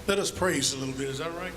Let us praise a little bit. Is that right?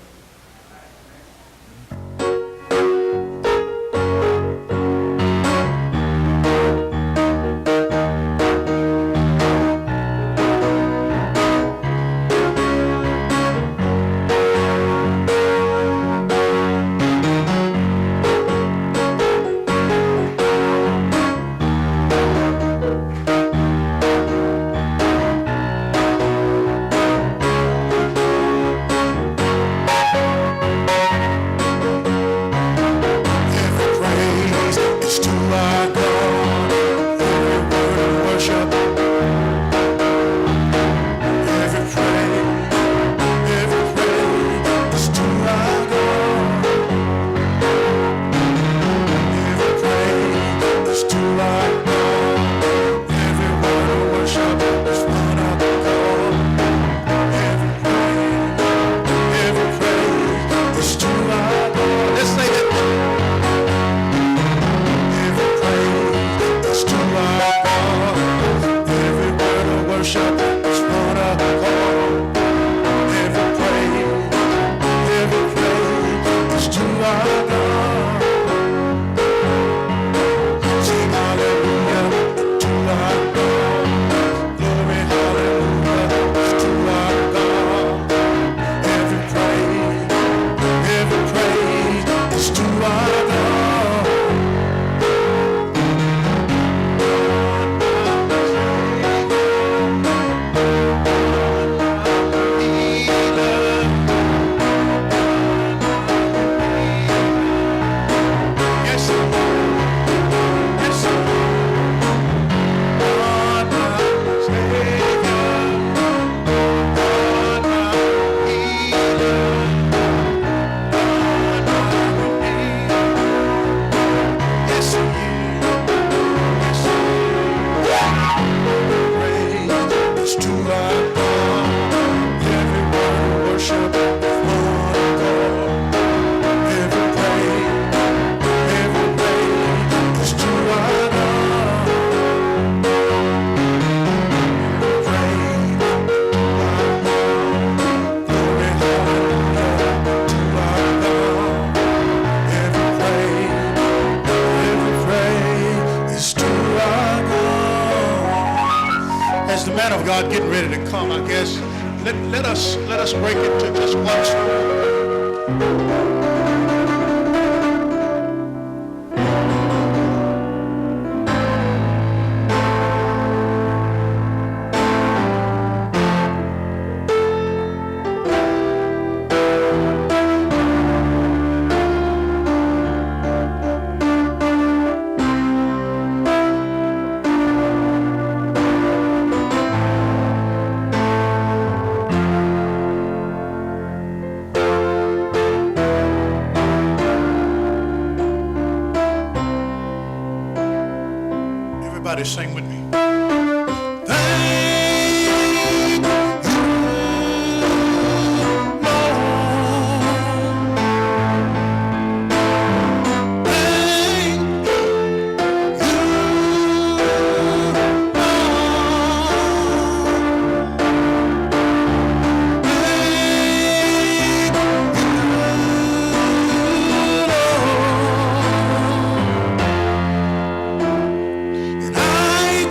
Getting ready to come, I guess. Let us break it to just one song. Everybody sing with me. I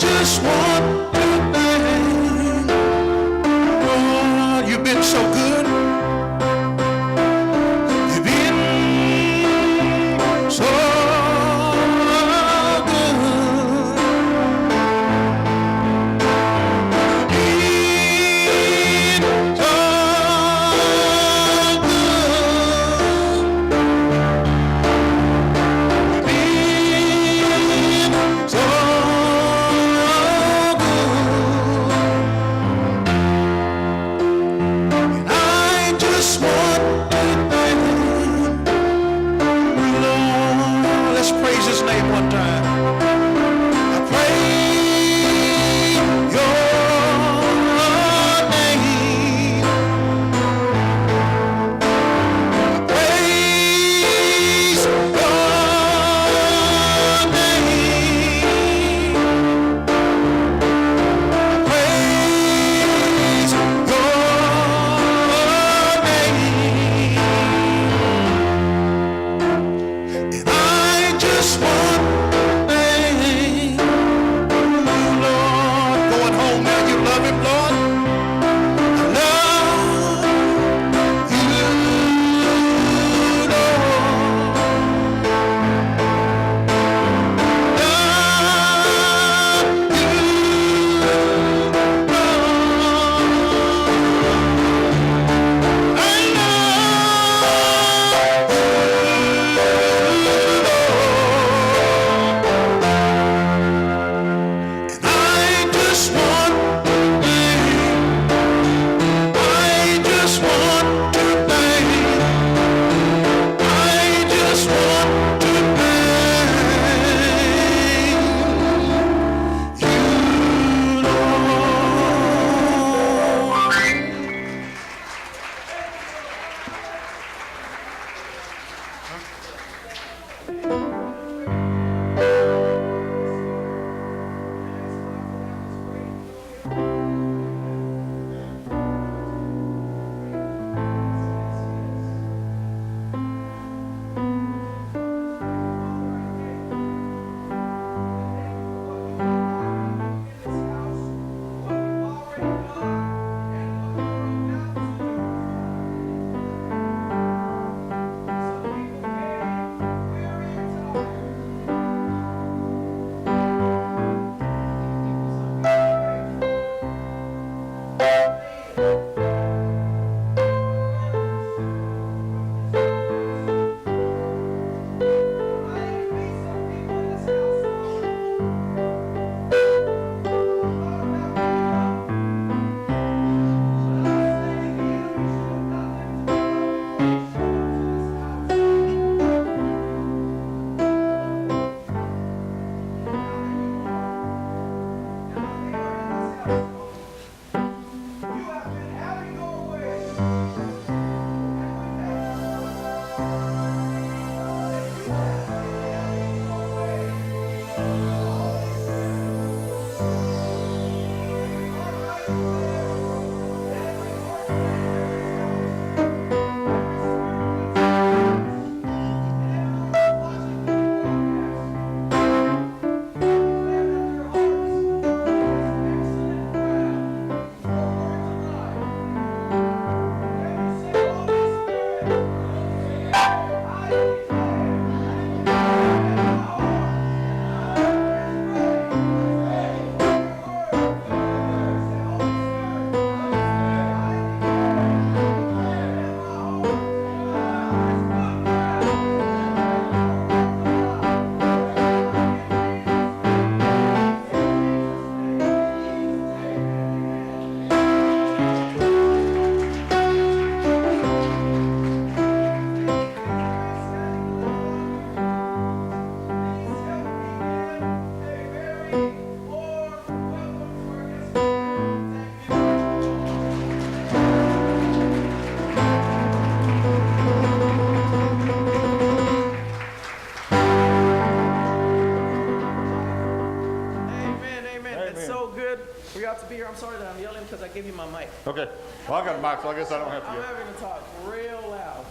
be here. I'm sorry that I'm yelling because I gave you my mic. Okay. Well, I got a mic, so I guess I don't have to I'm yell. having to talk real loud.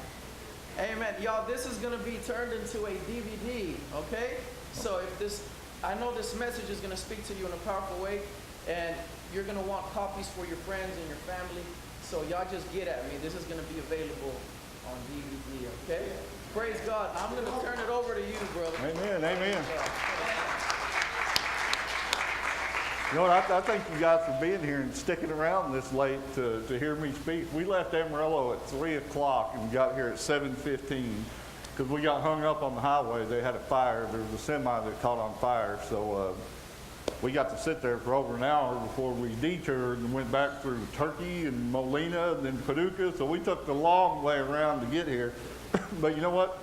Amen. Y'all, this is going to be turned into a DVD, okay? So if this, I know this message is going to speak to you in a powerful way, and you're going to want copies for your friends and your family. So y'all just get at me. This is going to be available on DVD, okay? Praise God. I'm going to turn it over to you, brother. Amen, amen. You know what, I thank you guys for being here and sticking around this late to hear me speak. We left Amarillo at 3 o'clock and got here at 7:15 because we got hung up on the highway. They had a fire. There was a semi that caught on fire. So we got to sit there for over an hour before we detoured and went back through Turkey and Molina and then Paducah. So we took the long way around to get here. But you know what?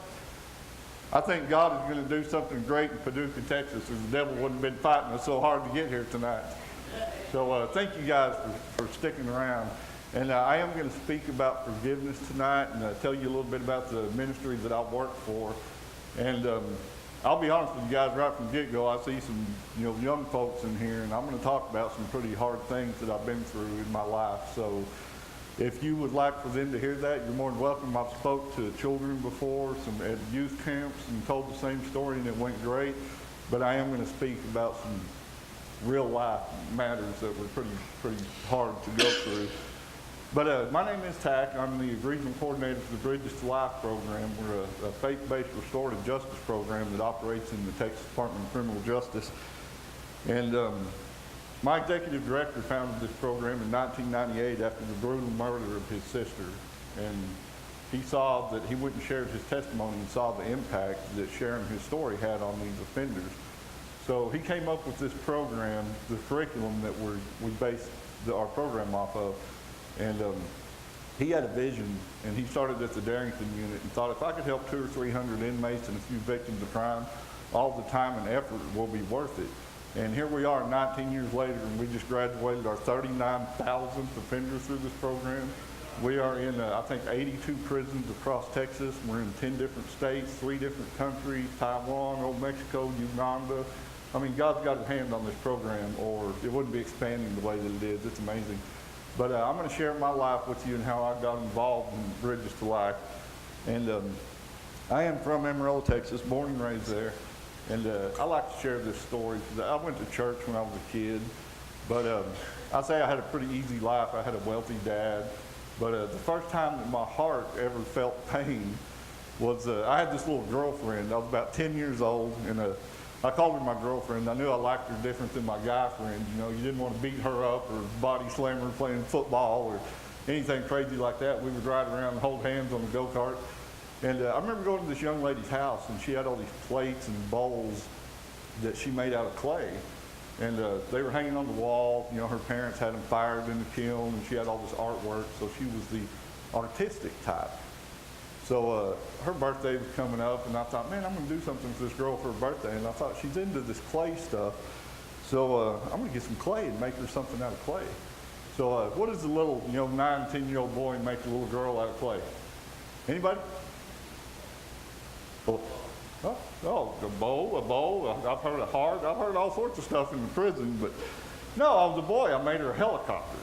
I think God is going to do something great in Paducah, Texas, or the devil wouldn't have been fighting us so hard to get here tonight. So thank you guys for sticking around. And I am going to speak about forgiveness tonight and tell you a little bit about the ministry that I work for. And I'll be honest with you guys right from the get-go. I see some young folks in here, and I'm going to talk about some pretty hard things that I've been through in my life. So if you would like for them to hear that, you're more than welcome. I've spoke to children before, some at youth camps, and told the same story, and it went great. But I am going to speak about some real life matters that were pretty hard to go through. But my name is Tac. I'm the regional coordinator for the Bridges to Life program. We're a faith-based restorative justice program that operates in the Texas Department of Criminal Justice. And my executive director founded this program in 1998 after the brutal murder of his sister. And he saw that he wouldn't share his testimony and saw the impact that sharing his story had on these offenders. So he came up with this program, the curriculum that we based our program off of. And he had a vision, and he started at the Darrington unit and thought, if I could help 200 or 300 inmates and a few victims of crime, all the time and effort will be worth it. And here we are 19 years later, and we just graduated our 39,000th offender through this program. We are in, I think, 82 prisons across Texas. We're in 10 different states, 3 different countries, Taiwan, Old Mexico, Uganda. I mean, God's got his hand on this program, or it wouldn't be expanding the way that it is. It's amazing. But I'm going to share my life with you and how I got involved in Bridges to Life. And I am from Amarillo, Texas, born and raised there. And I like to share this story. I went to church when I was a kid, but I say I had a pretty easy life. I had a wealthy dad. But the first time that my heart ever felt pain was I had this little girlfriend. I was about 10 years old, and I called her my girlfriend. I knew I liked her different than my guy friend. You didn't want to beat her up or body slam her playing football or anything crazy like that. We would ride around and hold hands on the go-kart. And I remember going to this young lady's house, and she had all these plates and bowls that she made out of clay. And they were hanging on the wall. Her parents had them fired in the kiln, and she had all this artwork, so she was the artistic type. So her birthday was coming up, and I thought, man, I'm going to do something for this girl for her birthday. And I thought, she's into this clay stuff, so I'm going to get some clay and make her something out of clay. So what does a little 9, 10-year-old boy make a little girl out of clay? Anybody? Oh, a bowl. I've heard of heart. I've heard all sorts of stuff in the prison, but no, I was a boy. I made her a helicopter.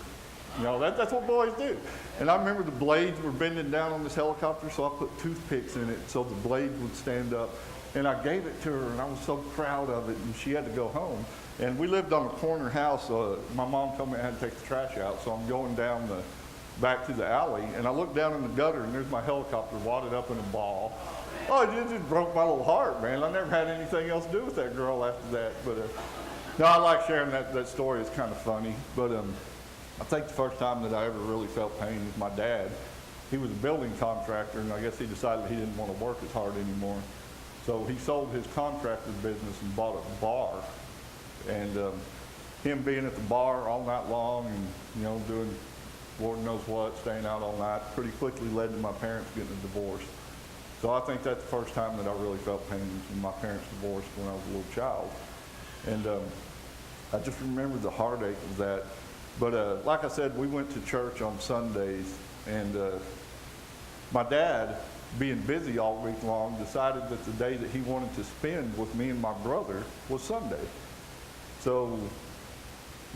That's what boys do. And I remember the blades were bending down on this helicopter, so I put toothpicks in it so the blades would stand up. And I gave it to her, and I was so proud of it, and she had to go home. And we lived on a corner house. My mom told me I had to take the trash out, so I'm going down back to the alley, and I looked down in the gutter, and there's my helicopter wadded up in a ball. Oh, it just broke my little heart, man. I never had anything else to do with that girl after that. But no, I like sharing that story. It's kind of funny. But I think the first time that I ever really felt pain was my dad. He was a building contractor, and I guess he decided he didn't want to work as hard anymore. So he sold his contractor's business and bought a bar. And him being at the bar all night long and, doing Lord knows what, staying out all night, pretty quickly led to my parents getting a divorce. So I think that's the first time that I really felt pain was when my parents divorced when I was a little child. And I just remember the heartache of that. But like I said, we went to church on Sundays, and my dad, being busy all week long, decided that the day that he wanted to spend with me and my brother was Sunday. So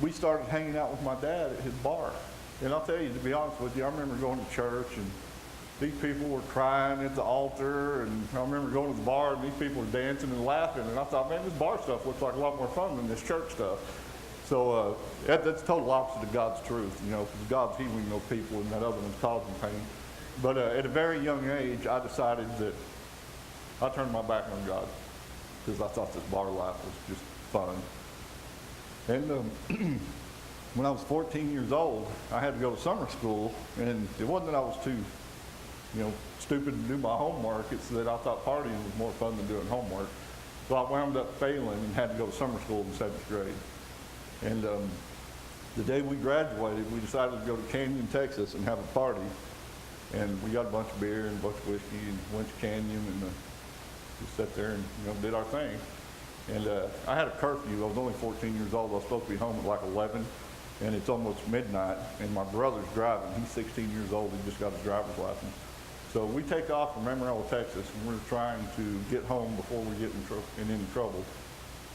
we started hanging out with my dad at his bar. And I'll tell you, to be honest with you, I remember going to church and these people were crying at the altar, and I remember going to the bar and these people were dancing and laughing, and I thought, man, this bar stuff looks like a lot more fun than this church stuff. So that's total opposite of God's truth, because God's healing those people and that other one's causing pain. But at a very young age, I decided that I turned my back on God because I thought this bar life was just fun. And when I was 14 years old, I had to go to summer school, and it wasn't that I was too stupid to do my homework. It's that I thought partying was more fun than doing homework. So I wound up failing and had to go to summer school in 7th grade. And the day we graduated, we decided to go to Canyon, Texas and have a party. And we got a bunch of beer and a bunch of whiskey and went to Canyon and just sat there and did our thing. And I had a curfew. I was only 14 years old. I was supposed to be home at like 11. And it's almost midnight. And my brother's driving. He's 16 years old. He just got his driver's license. So we take off from Amarillo, Texas, and we're trying to get home before we get in any trouble.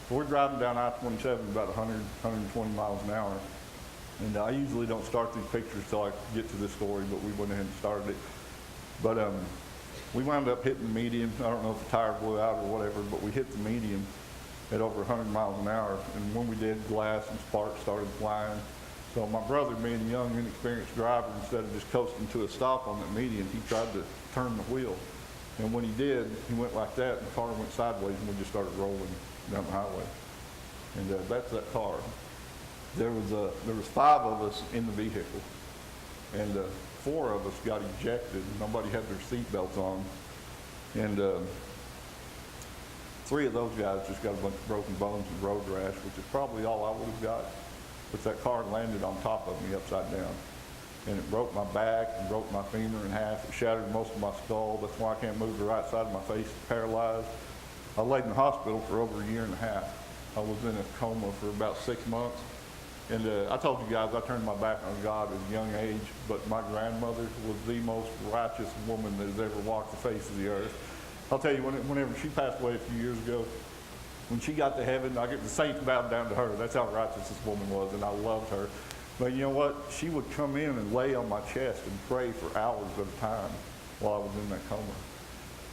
So we're driving down I-27 about 100, 120 miles an hour. And I usually don't start these pictures till I get to this story, but we went ahead and started it. But we wound up hitting the median. I don't know if the tire blew out or whatever, but we hit the median at over 100 miles an hour. And when we did, glass and sparks started flying. So my brother, being a young, inexperienced driver, instead of just coasting to a stop on that median, he tried to turn the wheel. And when he did, he went like that, and the car went sideways, and we just started rolling down the highway. And that's that car. There was 5 of us in the vehicle, and 4 of us got ejected. Nobody had their seatbelts on, and 3 of those guys just got a bunch of broken bones and road rash, which is probably all I would have got. But that car landed on top of me upside down, and it broke my back and broke my femur in half. It shattered most of my skull. That's why I can't move the right side of my face. It's paralyzed. I laid in the hospital for over a year and a half. I was in a coma for about 6 months. And I told you guys I turned my back on God at a young age, but my grandmother was the most righteous woman that has ever walked the face of the earth. I'll tell you, whenever she passed away a few years ago, when she got to heaven, I get the saints bowed down to her. That's how righteous this woman was, and I loved her. But you know what? She would come in and lay on my chest and pray for hours at a time while I was in that coma.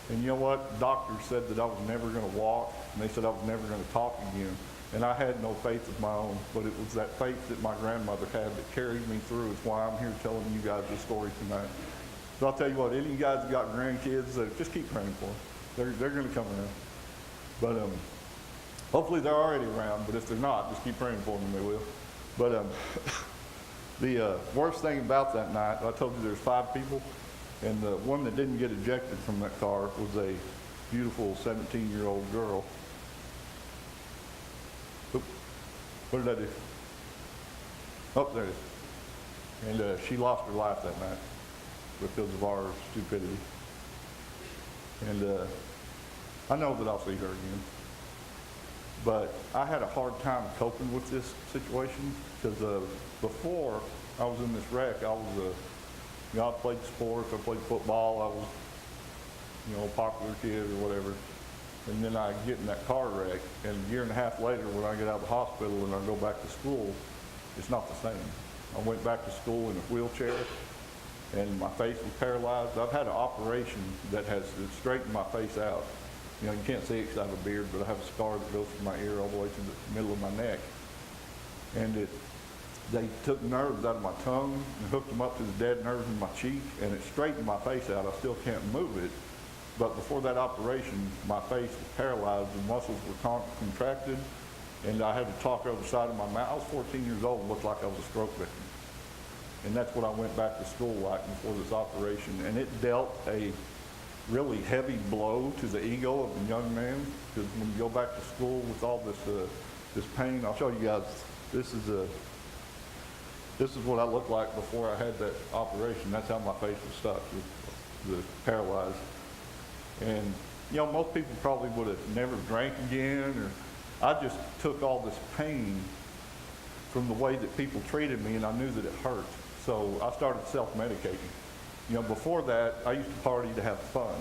And you know what? Doctors said that I was never going to walk, and they said I was never going to talk again. And I had no faith of my own, but it was that faith that my grandmother had that carried me through. It's why I'm here telling you guys this story tonight. So I'll tell you what, any of you guys that got grandkids, just keep praying for them. They're going to come around. But hopefully they're already around, but if they're not, just keep praying for them and they will. But the worst thing about that night, I told you there's 5 people, and the one that didn't get ejected from that car was a beautiful 17-year-old girl. Oop, what did I do? Oh, there it is. And she lost her life that night because of our stupidity. And I know that I'll see her again. But I had a hard time coping with this situation because before I was in this wreck, I played sports, I played football, I was, a popular kid or whatever. And then I get in that car wreck, and a year and a half later when I get out of the hospital and I go back to school, it's not the same. I went back to school in a wheelchair, and my face was paralyzed. I've had an operation that has straightened my face out. You can't see it because I have a beard, but I have a scar that goes from my ear all the way to the middle of my neck. And they took nerves out of my tongue and hooked them up to the dead nerves in my cheek, and it straightened my face out. I still can't move it. But before that operation, my face was paralyzed, the muscles were contracted, and I had to talk over the side of my mouth. I was 14 years old and looked like I was a stroke victim. And that's what I went back to school like before this operation. And it dealt a really heavy blow to the ego of a young man, because when you go back to school with all this pain, I'll show you guys, this is what I looked like before I had that operation. That's how my face was stuck, was paralyzed. And most people probably would have never drank again, or I just took all this pain from the way that people treated me, and I knew that it hurt. So I started self-medicating. Before that, I used to party to have fun.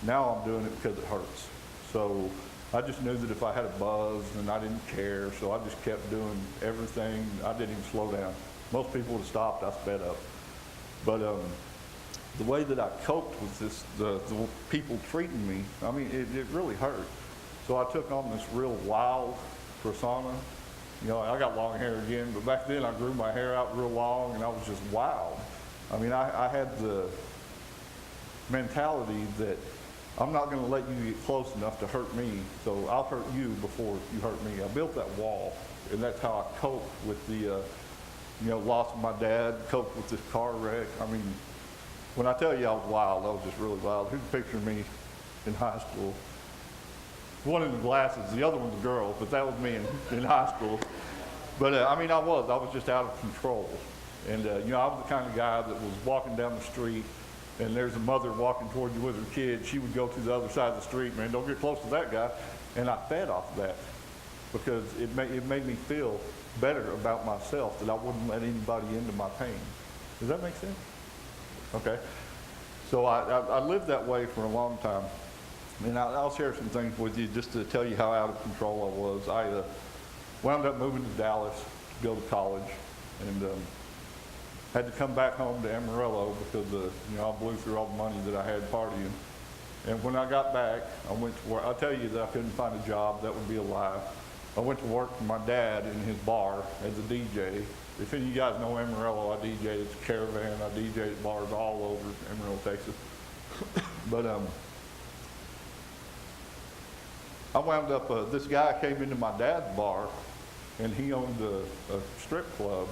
Now I'm doing it because it hurts. So I just knew that if I had a buzz, then I didn't care, so I just kept doing everything. I didn't even slow down. Most people would have stopped, I sped up. But the way that I coped with this, the people treating me, I mean, it really hurt. So I took on this real wild persona. You know, I got long hair again, but back then I grew my hair out real long and I was just wild. I mean, I had the mentality that I'm not going to let you get close enough to hurt me, so I'll hurt you before you hurt me. I built that wall, and that's how I coped with the, loss of my dad, coped with this car wreck. I mean, when I tell you I was wild, I was just really wild. Who can picture me in high school? One in the glasses, the other one's a girl, but that was me in high school. But I mean, I was just out of control. And I was the kind of guy that was walking down the street and there's a mother walking toward you with her kid. She would go to the other side of the street, man, don't get close to that guy. And I fed off of that because it made me feel better about myself, that I wouldn't let anybody into my pain. Does that make sense? Okay. So I lived that way for a long time. And I'll share some things with you just to tell you how out of control I was. I wound up moving to Dallas to go to college, and had to come back home to Amarillo because I blew through all the money that I had partying. And when I got back, I went to work. I'll tell you that I couldn't find a job. That would be a lie. I went to work for my dad in his bar as a DJ. If any of you guys know Amarillo, I DJ. It's a caravan. I DJ at bars all over Amarillo, Texas. But I wound up, this guy came into my dad's bar, and he owned a strip club.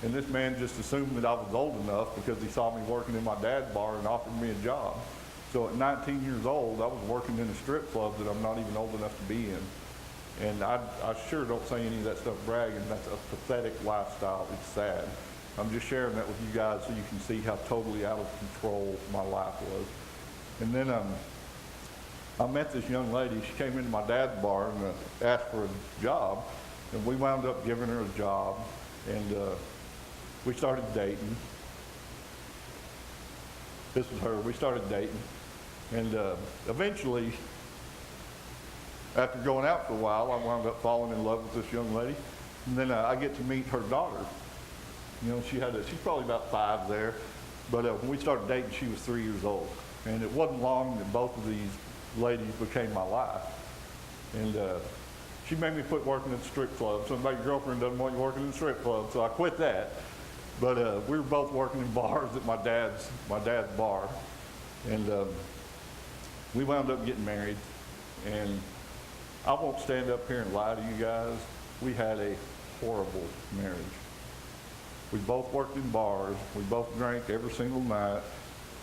And this man just assumed that I was old enough because he saw me working in my dad's bar and offered me a job. So at 19 years old, I was working in a strip club that I'm not even old enough to be in. And I sure don't say any of that stuff bragging. That's a pathetic lifestyle. It's sad. I'm just sharing that with you guys so you can see how totally out of control my life was. And then I met this young lady. She came into my dad's bar and asked for a job. And we wound up giving her a job. And we started dating. This was her. We started dating. And eventually, after going out for a while, I wound up falling in love with this young lady. And then I get to meet her daughter. She's probably about 5 there. But when we started dating, she was 3 years old. And it wasn't long that both of these ladies became my life. And she made me quit working at the strip club. So my girlfriend doesn't want you working in the strip club, so I quit that. But we were both working in bars at my dad's bar. And we wound up getting married. And I won't stand up here and lie to you guys. We had a horrible marriage. We both worked in bars. We both drank every single night.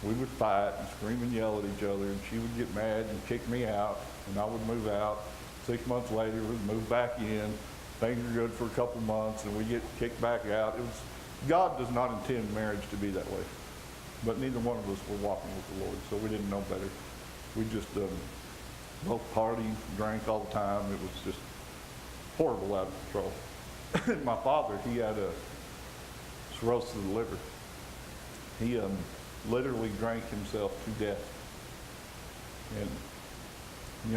We would fight and scream and yell at each other, and she would get mad and kick me out, and I would move out. 6 months later, we'd move back in. Things are good for a couple months, and we get kicked back out. God does not intend marriage to be that way, but neither one of us were walking with the Lord, so we didn't know better. We just both partied, drank all the time. It was just horrible, out of control. My father, he had a cirrhosis of the liver. He literally drank himself to death. And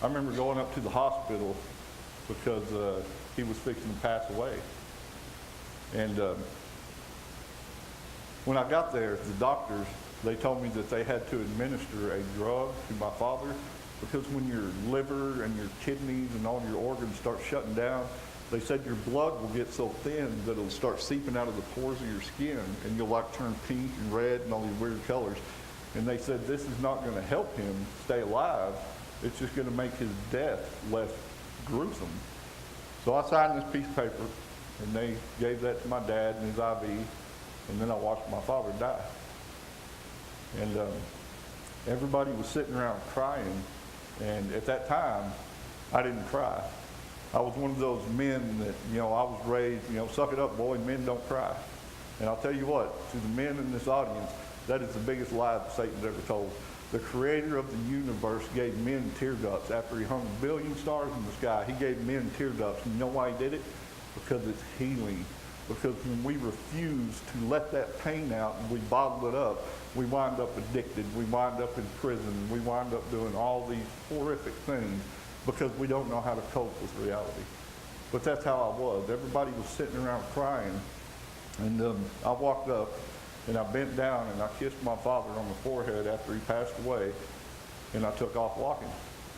I remember going up to the hospital because he was fixing to pass away. And when I got there, the doctors, they told me that they had to administer a drug to my father because when your liver and your kidneys and all your organs start shutting down, they said your blood will get so thin that it'll start seeping out of the pores of your skin, and you'll turn pink and red and all these weird colors. And they said this is not going to help him stay alive. It's just going to make his death less gruesome. So I signed this piece of paper, and they gave that to my dad and his IV, and then I watched my father die. And everybody was sitting around crying, and at that time, I didn't cry. I was one of those men that, I was raised, suck it up, boy, men don't cry. And I'll tell you what, to the men in this audience, that is the biggest lie that Satan's ever told. The creator of the universe gave men tear ducts. After he hung a billion stars in the sky, he gave men tear ducts. And you know why he did it? Because it's healing. because when we refuse to let that pain out and we bottle it up, we wind up addicted, we wind up in prison, we wind up doing all these horrific things because we don't know how to cope with reality. But that's how I was. Everybody was sitting around crying, and I walked up and I bent down and I kissed my father on the forehead after he passed away, and I took off walking.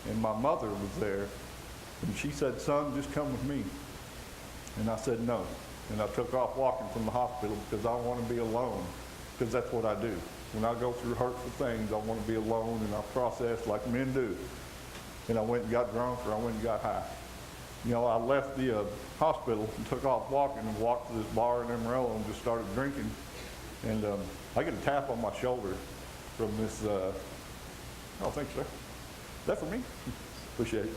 And my mother was there, and she said, "Son, just come with me." And I said, "No." And I took off walking from the hospital because I want to be alone, because that's what I do. When I go through hurtful things, I want to be alone, and I process like men do. And I went and got drunk, or I went and got high. You know, I left the hospital and took off walking and walked to this bar in Amarillo and just started drinking. And I get a tap on my shoulder from this, oh, thanks, sir. Is that for me? Appreciate it.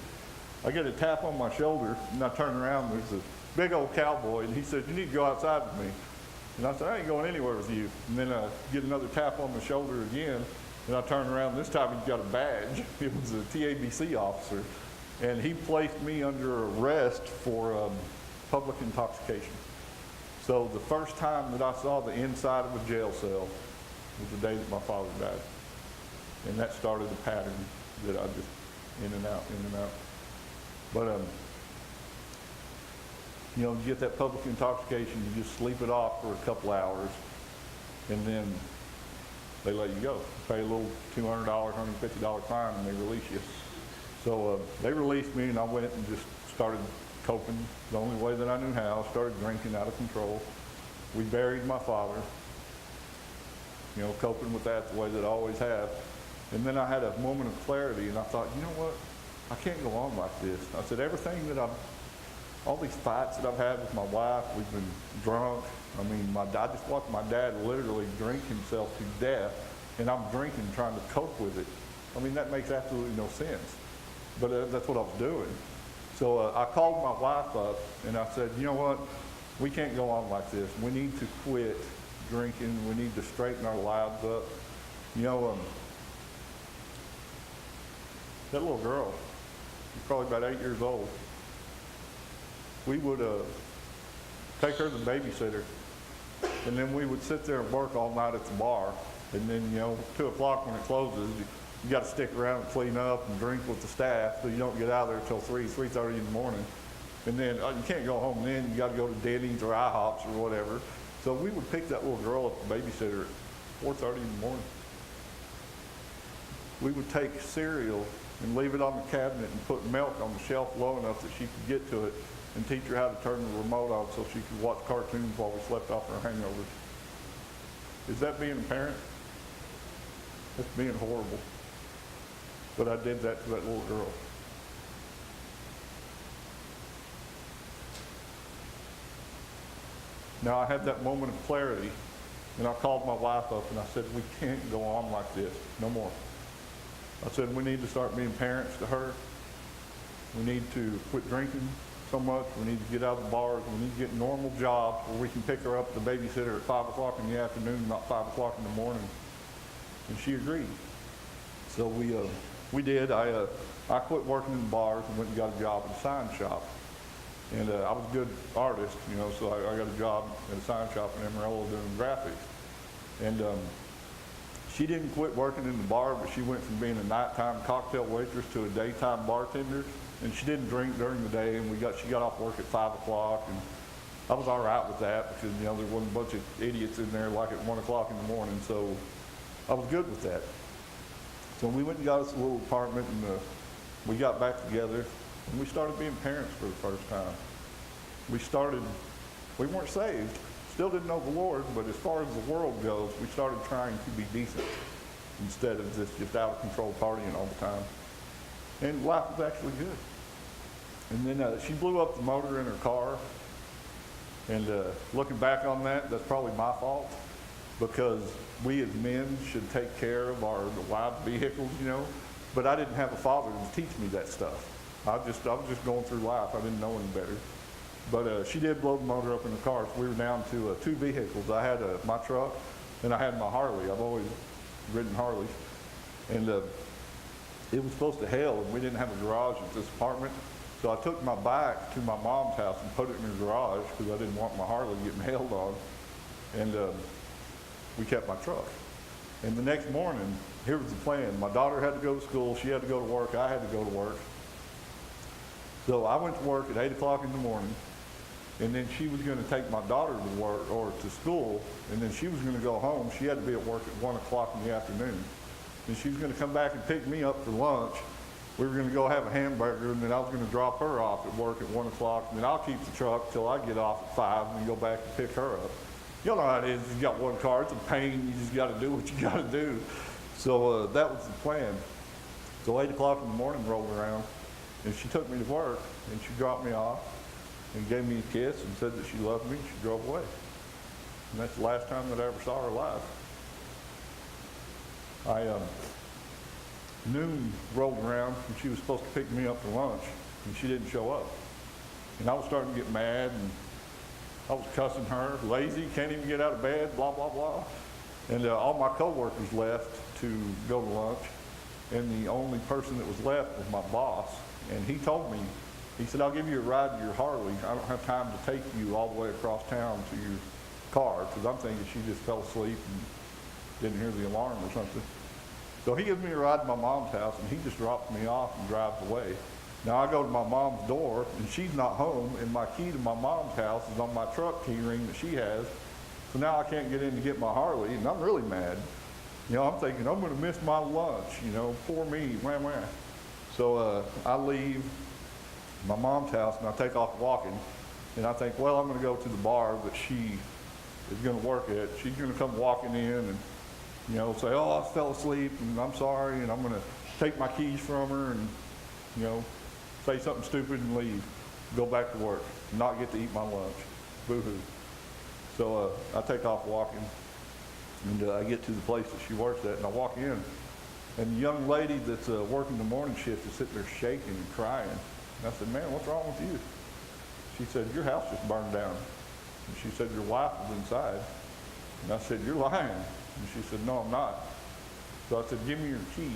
I get a tap on my shoulder, and I turn around, there's a big old cowboy, and he said, "You need to go outside with me." And I said, "I ain't going anywhere with you." And then I get another tap on the shoulder again, and I turn around, this time he's got a badge. It was a TABC officer, and he placed me under arrest for public intoxication. So the first time that I saw the inside of a jail cell was the day that my father died. And that started a pattern that I just in and out. But, you know, you get that public intoxication, you just sleep it off for a couple hours, and then they let you go. You pay a little $200, $150 fine, and they release you. So they released me, and I went and just started coping the only way that I knew how. Started drinking out of control. We buried my father, you know, coping with that the way that I always have. And then I had a moment of clarity, and I thought, you know what? I can't go on like this. I said, everything that all these fights that I've had with my wife, we've been drunk. I mean, I just watched my dad literally drink himself to death, and I'm drinking trying to cope with it. I mean, that makes absolutely no sense. But that's what I was doing. So I called my wife up, and I said, you know what? We can't go on like this. We need to quit drinking. We need to straighten our lives up. You know, that little girl, she's probably about 8 years old. We would take her to the babysitter, and then we would sit there and work all night at the bar. And then, you know, 2 o'clock when it closes, you got to stick around and clean up and drink with the staff, so you don't get out of there until 3:30 in the morning. And then you can't go home then. You got to go to Denny's or IHOPs or whatever. So we would pick that little girl up, the babysitter, at 4:30 in the morning. We would take cereal and leave it on the cabinet and put milk on the shelf low enough that she could get to it, and teach her how to turn the remote on so she could watch cartoons while we slept off her hangovers. Is that being a parent? That's being horrible. But I did that to that little girl. Now I had that moment of clarity, and I called my wife up and I said, we can't go on like this, no more. I said, we need to start being parents to her. We need to quit drinking so much. We need to get out of the bars. We need to get normal jobs where we can pick her up at the babysitter at 5 o'clock in the afternoon, not 5 o'clock in the morning. And she agreed. So we did. I quit working in the bars and went and got a job at a sign shop. And I was a good artist, you know, so I got a job at a sign shop in Amarillo doing graphics. And she didn't quit working in the bar, but she went from being a nighttime cocktail waitress to a daytime bartender. And she didn't drink during the day, and she got off work at 5 o'clock. And I was all right with that because, you know, there wasn't a bunch of idiots in there like at 1 o'clock in the morning, so I was good with that. So we went and got us a little apartment, and we got back together, and we started being parents for the first time. We weren't saved, still didn't know the Lord, but as far as the world goes, we started trying to be decent instead of just out of control partying all the time. And life was actually good. And then she blew up the motor in her car, and looking back on that, that's probably my fault, because we as men should take care of the wives' vehicles, you know, but I didn't have a father to teach me that stuff. I was just going through life. I didn't know any better. But she did blow the motor up in the car, so we were down to 2 vehicles. I had my truck, and I had my Harley. I've always ridden Harleys. And it was supposed to hail, and we didn't have a garage at this apartment, So I took my bike to my mom's house and put it in her garage because I didn't want my Harley getting held on. And we kept my truck. And the next morning, here was the plan. My daughter had to go to school. She had to go to work. I had to go to work. So I went to work at 8 o'clock in the morning. And then she was going to take my daughter to work or to school. And then she was going to go home. She had to be at work at 1 o'clock in the afternoon. And she was going to come back and pick me up for lunch. We were going to go have a hamburger, and then I was going to drop her off at work at 1 o'clock. And then I'll keep the truck till I get off at 5 and then go back and pick her up. You know how it is. You got one car. It's a pain. You just got to do what you got to do. So that was the plan. So 8 o'clock in the morning rolled around, and she took me to work, and she dropped me off and gave me a kiss and said that she loved me, and she drove away. And that's the last time that I ever saw her alive. Noon rolled around, and she was supposed to pick me up for lunch, and she didn't show up. And I was starting to get mad, and I was cussing her, lazy, can't even get out of bed, blah, blah, blah. And all my coworkers left to go to lunch, and the only person that was left was my boss. And he told me, he said, I'll give you a ride to your Harley. I don't have time to take you all the way across town to your car, because I'm thinking she just fell asleep and didn't hear the alarm or something. So he gives me a ride to my mom's house, and he just drops me off and drives away. Now I go to my mom's door, and she's not home, and my key to my mom's house is on my truck key ring that she has. So now I can't get in to get my Harley, and I'm really mad. You know, I'm thinking, I'm going to miss my lunch, you know, poor me, wah, wah. So I leave my mom's house, and I take off walking, and I think, well, I'm going to go to the bar that she is going to work at. She's going to come walking in and, you know, say, oh, I fell asleep, and I'm sorry, and I'm going to take my keys from her and, you know, say something stupid and leave, go back to work, not get to eat my lunch. Boo-hoo. So I take off walking, and I get to the place that she works at, and I walk in, and the young lady that's working the morning shift is sitting there shaking and crying. And I said, man, what's wrong with you? She said, your house just burned down. And she said, your wife is inside. And I said, you're lying. And she said, no, I'm not. So I said, give me your keys.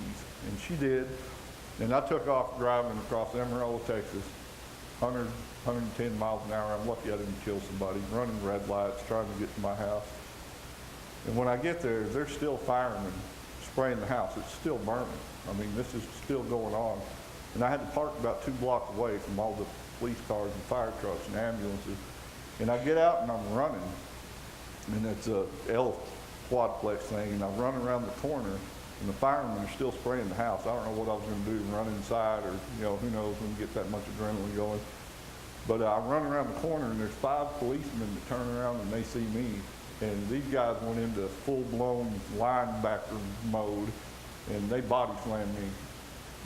And she did. And I took off driving across Amarillo, Texas, 100, 110 miles an hour. I'm lucky I didn't kill somebody, running red lights, trying to get to my house. And when I get there, they're still firemen spraying the house. It's still burning. I mean, this is still going on. And I had to park about 2 blocks away from all the police cars and fire trucks and ambulances. And I get out and I'm running. And it's a L quadplex thing. And I run around the corner. And the firemen are still spraying the house. I don't know what I was going to do, run inside, or, you know, who knows when you get that much adrenaline going. But I run around the corner, and there's 5 policemen that turn around and they see me. And these guys went into full-blown linebacker mode, and they body slammed me.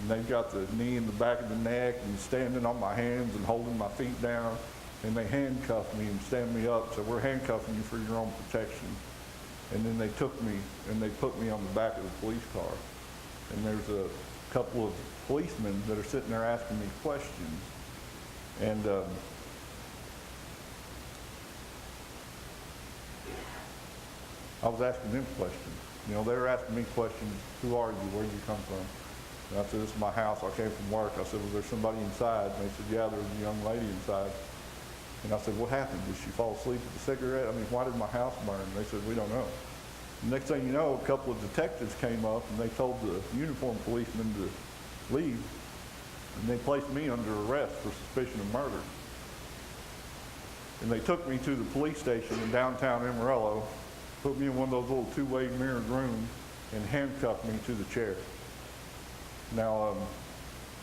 And they've got the knee in the back of the neck and standing on my hands and holding my feet down. And they handcuffed me and stand me up. So we're handcuffing you for your own protection. And then they took me and they put me on the back of the police car. And there's a couple of policemen that are sitting there asking me questions. And I was asking them questions. You know, they were asking me questions. Who are you? Where did you come from? And I said, this is my house. I came from work. I said, was there somebody inside? And they said, yeah, there was a young lady inside. And I said, what happened? Did she fall asleep with a cigarette? I mean, why did my house burn? And they said, we don't know. The next thing you know, a couple of detectives came up and they told the uniformed policeman to leave. And they placed me under arrest for suspicion of murder. And they took me to the police station in downtown Amarillo, put me in one of those little 2-way mirrored rooms, and handcuffed me to the chair. Now,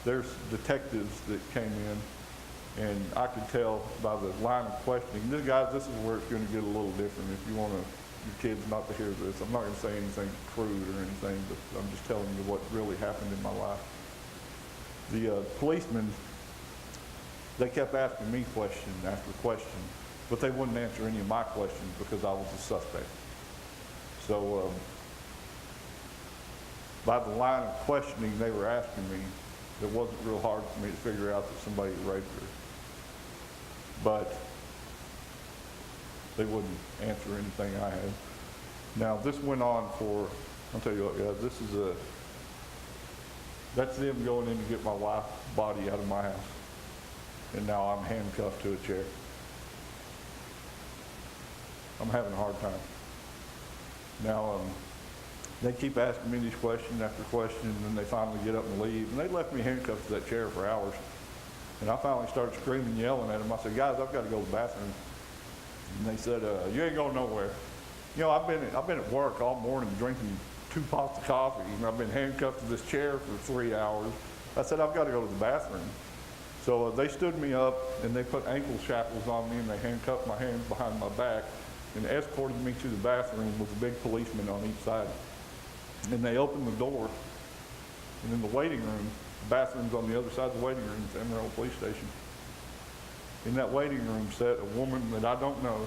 there's detectives that came in, and I could tell by the line of questioning. Guys, this is where it's going to get a little different if you want your kids not to hear this. I'm not going to say anything crude or anything, but I'm just telling you what really happened in my life. The policemen, they kept asking me question after question, but they wouldn't answer any of my questions because I was a suspect. So by the line of questioning they were asking me, it wasn't real hard for me to figure out that somebody had raped her. But they wouldn't answer anything I had. Now, this went on for, I'll tell you what, guys, this is that's them going in to get my wife's body out of my house. and now I'm handcuffed to a chair. I'm having a hard time. Now, they keep asking me these question after question, and then they finally get up and leave. And they left me handcuffed to that chair for hours. And I finally started screaming, yelling at them. I said, guys, I've got to go to the bathroom. And they said, you ain't going nowhere. You know, I've been at work all morning drinking 2 pots of coffee, and I've been handcuffed to this chair for 3 hours. I said, I've got to go to the bathroom. So they stood me up, and they put ankle shackles on me, and they handcuffed my hands behind my back and escorted me to the bathroom with a big policeman on each side. And they opened the door, and in the waiting room, the bathroom's on the other side of the waiting room at the Amarillo Police Station. In that waiting room sat a woman that I don't know,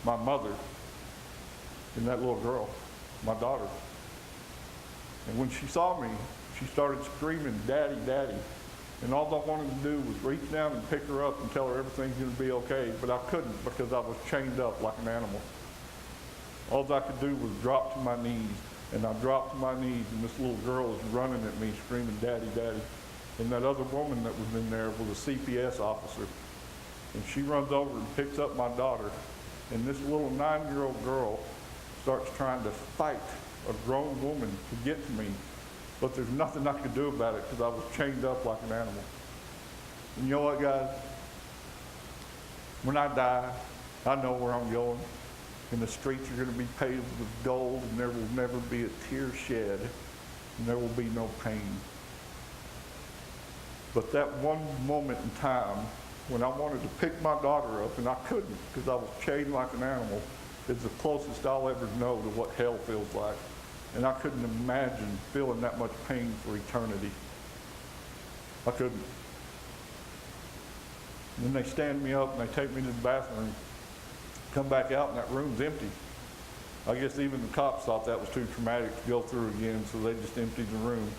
my mother, and that little girl, my daughter. And when she saw me, she started screaming, "Daddy, Daddy." And all I wanted to do was reach down and pick her up and tell her everything's going to be okay, but I couldn't because I was chained up like an animal. All I could do was drop to my knees, and I dropped to my knees, and this little girl is running at me, screaming, "Daddy, Daddy." And that other woman that was in there was a CPS officer. And she runs over and picks up my daughter, and this little 9-year-old girl starts trying to fight a grown woman to get to me. But there's nothing I could do about it because I was chained up like an animal. And you know what, guys? When I die, I know where I'm going. And the streets are going to be paved with gold, and there will never be a tear shed, and there will be no pain. But that one moment in time when I wanted to pick my daughter up, and I couldn't because I was chained like an animal, is the closest I'll ever know to what hell feels like. And I couldn't imagine feeling that much pain for eternity. I couldn't. And then they stand me up and they take me to the bathroom. Come back out and that room's empty. I guess even the cops thought that was too traumatic to go through again, so they just emptied the room.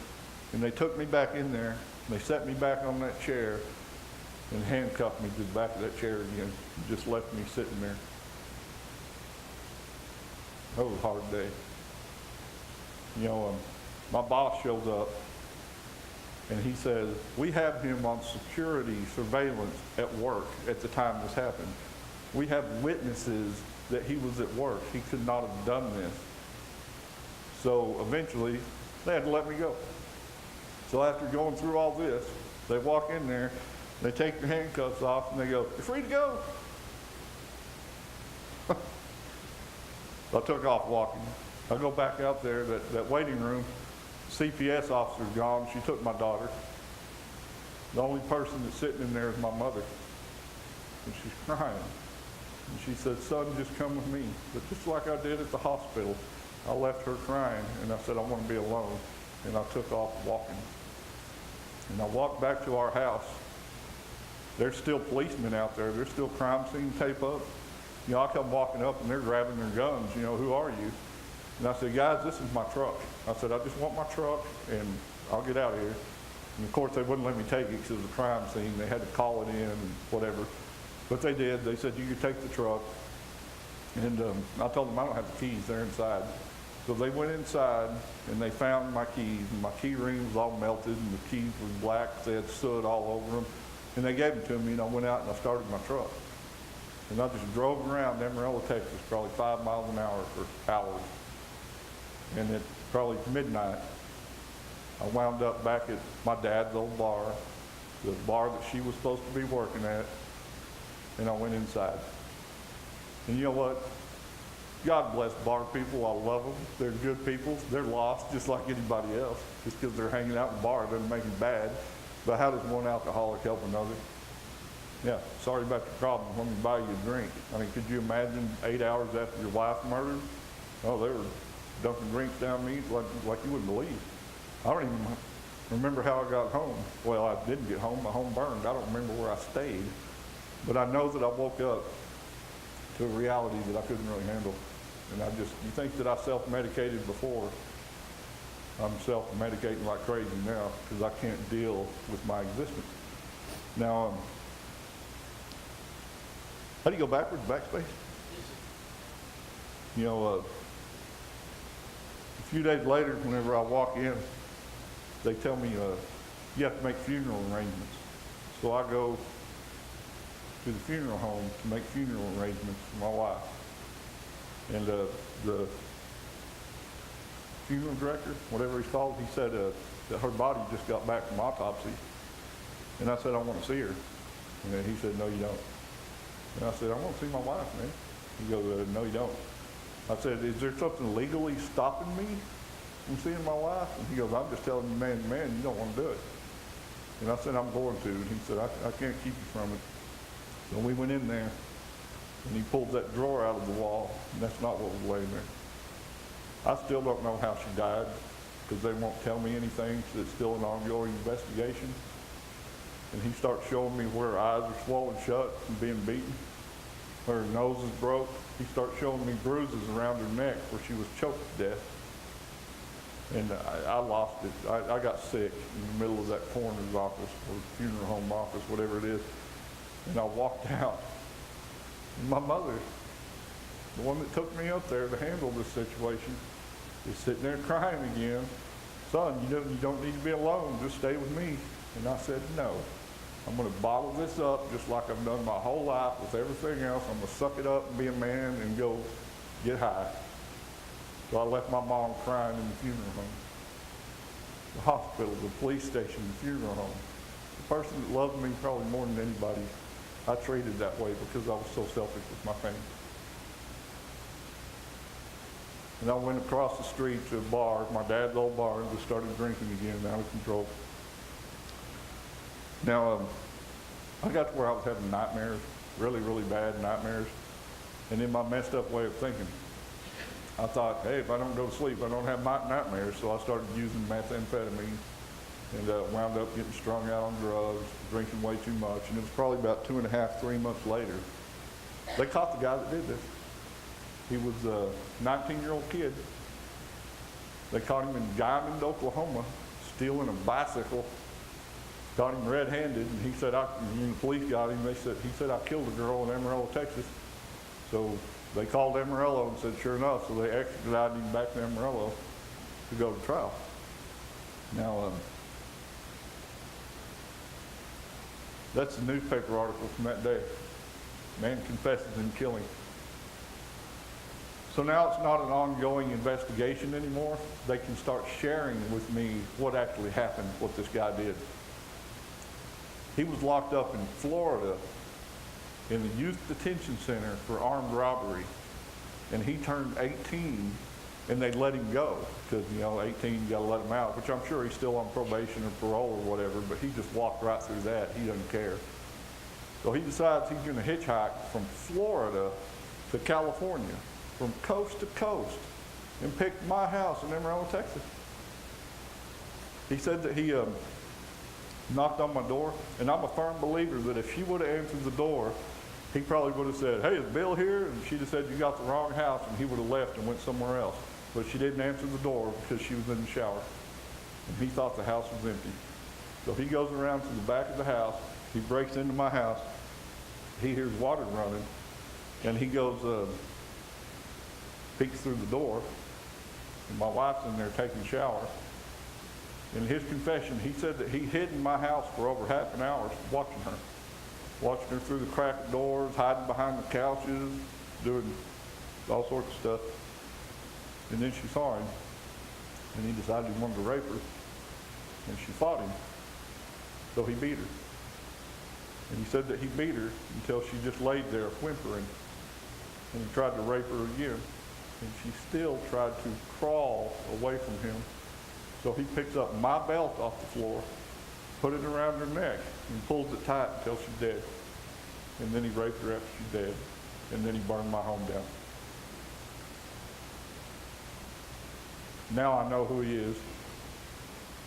And they took me back in there, and they set me back on that chair and handcuffed me to the back of that chair again, and just left me sitting there. That was a hard day. You know, my boss shows up, and he says, "We have him on security surveillance at work at the time this happened. We have witnesses that he was at work. He could not have done this." So eventually, they had to let me go. So after going through all this, they walk in there, they take their handcuffs off, and they go, "You're free to go." I took off walking. I go back out there, that waiting room, CPS officer's gone. She took my daughter. The only person that's sitting in there is my mother. And she's crying. And she said, "Son, just come with me." But just like I did at the hospital, I left her crying, and I said, "I want to be alone." And I took off walking. And I walked back to our house. There's still policemen out there. There's still crime scene tape up. You know, I come walking up, and they're grabbing their guns. You know, "Who are you?" And I said, "Guys, this is my truck." I said, "I just want my truck, and I'll get out of here." And of course, they wouldn't let me take it because it was a crime scene. They had to call it in and whatever. But they did. They said, "You can take the truck." And I told them I don't have the keys. They're inside. So they went inside, and they found my keys. And my key ring was all melted, and the keys were black. They had soot all over them. And they gave them to me, and I went out and I started my truck. And I just drove around Amarillo, Texas, probably 5 miles an hour for hours. And at probably midnight, I wound up back at my dad's old bar, the bar that she was supposed to be working at, and I went inside. And you know what? God bless bar people. I love them. They're good people. They're lost just like anybody else. Just because they're hanging out in a bar doesn't make them bad. But how does one alcoholic help another? Yeah, sorry about your problem. Let me buy you a drink. I mean, could you imagine 8 hours after your wife murdered? Oh, they were dumping drinks down me like you wouldn't believe. I don't even remember how I got home. Well, I didn't get home. My home burned. I don't remember where I stayed. But I know that I woke up to a reality that I couldn't really handle. And you think that I self-medicated before. I'm self-medicating like crazy now because I can't deal with my existence. Now, how do you go backwards, backspace? You know, a few days later, whenever I walk in, they tell me you have to make funeral arrangements. So I go to the funeral home to make funeral arrangements for my wife. And the funeral director, whatever he's called, he said that her body just got back from autopsy. And I said, I want to see her. And then he said, no, you don't. And I said, I want to see my wife, man. He goes, no, you don't. I said, is there something legally stopping me from seeing my wife? And he goes, I'm just telling you, man, you don't want to do it. And I said, I'm going to. And he said, I can't keep you from it. So we went in there, and he pulled that drawer out of the wall, and that's not what was laying there. I still don't know how she died, because they won't tell me anything, so it's still an ongoing investigation. And he starts showing me where her eyes are swollen shut from being beaten. Her nose is broke. He starts showing me bruises around her neck where she was choked to death. And I lost it. I got sick in the middle of that coroner's office or funeral home office, whatever it is. And I walked out. And my mother, the one that took me up there to handle this situation, is sitting there crying again. Son, you don't need to be alone. Just stay with me. And I said, no. I'm going to bottle this up just like I've done my whole life with everything else. I'm going to suck it up and be a man and go get high. So I left my mom crying in the funeral home, the hospital, the police station, the funeral home. The person that loved me probably more than anybody, I treated that way because I was so selfish with my family. And I went across the street to a bar, my dad's old bar, and just started drinking again, out of control. Now, I got to where I was having nightmares, really, really bad nightmares. And in my messed up way of thinking, I thought, hey, if I don't go to sleep, I don't have nightmares. So I started using methamphetamine and wound up getting strung out on drugs, drinking way too much. And it was probably about 2.5, 3 months later, they caught the guy that did this. He was a 19-year-old kid. They caught him in Diamond, Oklahoma, stealing a bicycle. Got him red-handed, and he said, when the police got him, he said, I killed a girl in Amarillo, Texas. So they called Amarillo and said, sure enough, so they extradited him back to Amarillo to go to trial. Now, that's a newspaper article from that day. Man confesses in killing. So now it's not an ongoing investigation anymore. They can start sharing with me what actually happened, what this guy did. He was locked up in Florida in the youth detention center for armed robbery. And he turned 18 and they let him go because, 18, you gotta let him out, which I'm sure he's still on probation or parole or whatever, but he just walked right through that. He doesn't care. So he decides he's gonna hitchhike from Florida to California, from coast to coast, and picked my house in Amarillo, Texas. He said that he knocked on my door, and I'm a firm believer that if she would have answered the door, he probably would have said, hey, is Bill here? And she'd have said, you got the wrong house, and he would have left and went somewhere else. But she didn't answer the door because she was in the shower, and he thought the house was empty. So he goes around to the back of the house, he breaks into my house, he hears water running, and he goes, peeks through the door, and my wife's in there taking a shower. In his confession, he said that he hid in my house for over half an hour watching her through the cracked doors, hiding behind the couches, doing all sorts of stuff. And then she saw him, and he decided he wanted to rape her, and she fought him. So he beat her. And he said that he beat her until she just laid there whimpering, and he tried to rape her again. And she still tried to crawl away from him. So he picks up my belt off the floor, put it around her neck, and pulls it tight until she's dead. And then he raped her after she's dead. And then he burned my home down. Now I know who he is.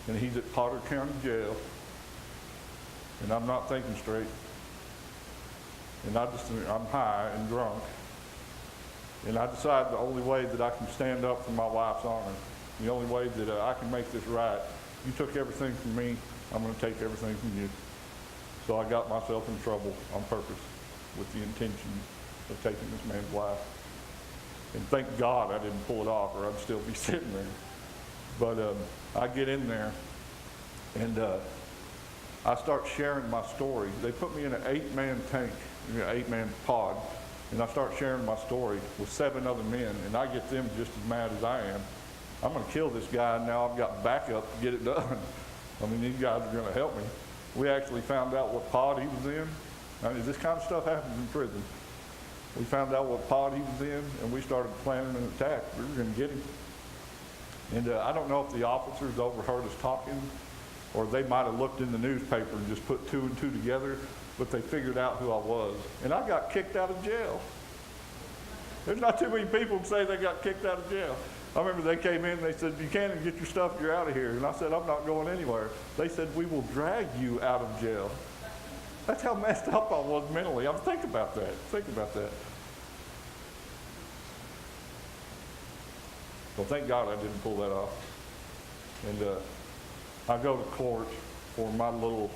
And he's at Potter County Jail. And I'm not thinking straight. And I'm high and drunk. And I decide the only way that I can stand up for my wife's honor, the only way that I can make this right, you took everything from me, I'm going to take everything from you. So I got myself in trouble on purpose with the intention of taking this man's life. And thank God I didn't pull it off, or I'd still be sitting there. But I get in there, and I start sharing my story. They put me in an 8-man tank, an 8-man pod, and I start sharing my story with 7 other men, and I get them just as mad as I am. I'm going to kill this guy, and now I've got backup to get it done. I mean, these guys are going to help me. We actually found out what pod he was in. I mean, this kind of stuff happens in prison. We found out what pod he was in, and we started planning an attack. We were going to get him. And I don't know if the officers overheard us talking, or they might have looked in the newspaper and just put 2 and 2 together, but they figured out who I was. And I got kicked out of jail. There's not too many people who say they got kicked out of jail. I remember they came in and they said, "Buchanan, get your stuff, you're out of here." And I said, "I'm not going anywhere." They said, "We will drag you out of jail." That's how messed up I was mentally. Think about that. Think about that. Well, thank God I didn't pull that off. And I go to court for my little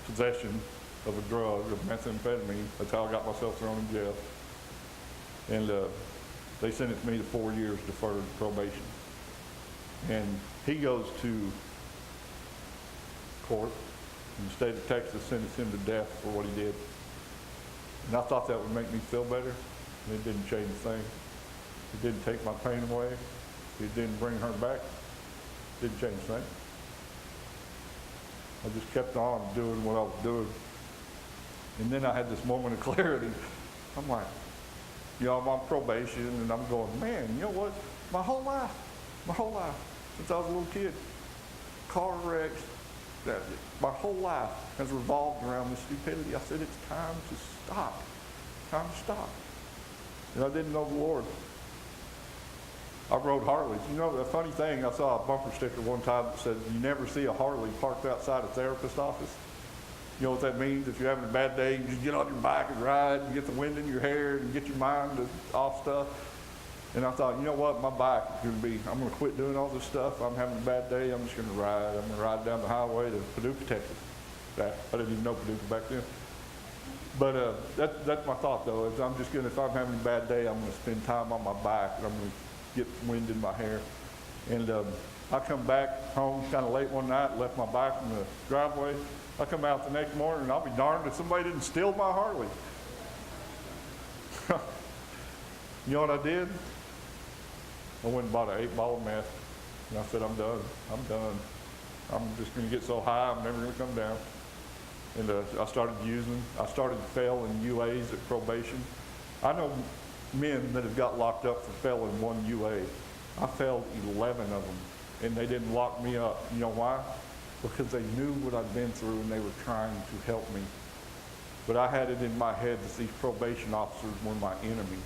possession of a drug, of methamphetamine. That's how I got myself thrown in jail. And they sentenced me to 4 years deferred probation. And he goes to court, and the state of Texas sentenced him to death for what he did. And I thought that would make me feel better, and it didn't change a thing. It didn't take my pain away. It didn't bring her back. It didn't change a thing. I just kept on doing what I was doing. And then I had this moment of clarity. I'm like, I'm on probation, and I'm going, man, you know what? My whole life, since I was a little kid, car wrecks, my whole life has revolved around this stupidity. I said, it's time to stop. Time to stop. And I didn't know the Lord. I rode Harleys. The funny thing, I saw a bumper sticker one time that said, "You never see a Harley parked outside a therapist's office." You know what that means? If you're having a bad day, you just get on your bike and ride and get the wind in your hair and get your mind off stuff. And I thought, you know what? My bike is going to be, I'm going to quit doing all this stuff. I'm having a bad day. I'm just going to ride. I'm going to ride down the highway to Paducah, Texas. I didn't even know Paducah back then. But that's my thought, though, is I'm just going to, if I'm having a bad day, I'm going to spend time on my bike, and I'm going to get wind in my hair. And I come back home kind of late one night, left my bike in the driveway. I come out the next morning, and I'll be darned if somebody didn't steal my Harley. You know what I did? I went and bought an 8-ball of meth, and I said, I'm done. I'm just going to get so high, I'm never going to come down. And I started using. I started failing UAs at probation. I know men that have got locked up for failing 1 UA. I failed 11 of them, and they didn't lock me up. You know why? Because they knew what I'd been through, and they were trying to help me. But I had it in my head that these probation officers were my enemy.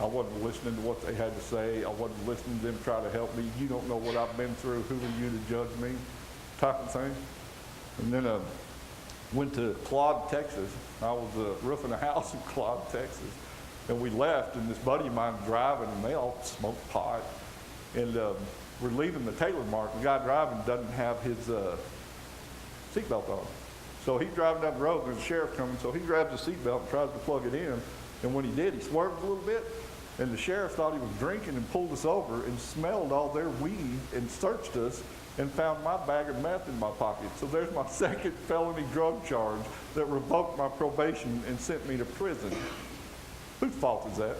I wasn't listening to what they had to say. I wasn't listening to them try to help me. You don't know what I've been through. Who are you to judge me? Type of thing. And then went to Claude, Texas. I was roofing a house in Claude, Texas. And we left, and this buddy of mine driving, and they all smoked pot. And we're leaving the Taylor Mark. The guy driving doesn't have his seatbelt on. So he's driving down the road, and there's a sheriff coming, so he grabs the seatbelt and tries to plug it in. And when he did, he swerved a little bit, and the sheriff thought he was drinking and pulled us over and smelled all their weed and searched us and found my bag of meth in my pocket. So there's my second felony drug charge that revoked my probation and sent me to prison. Whose fault is that?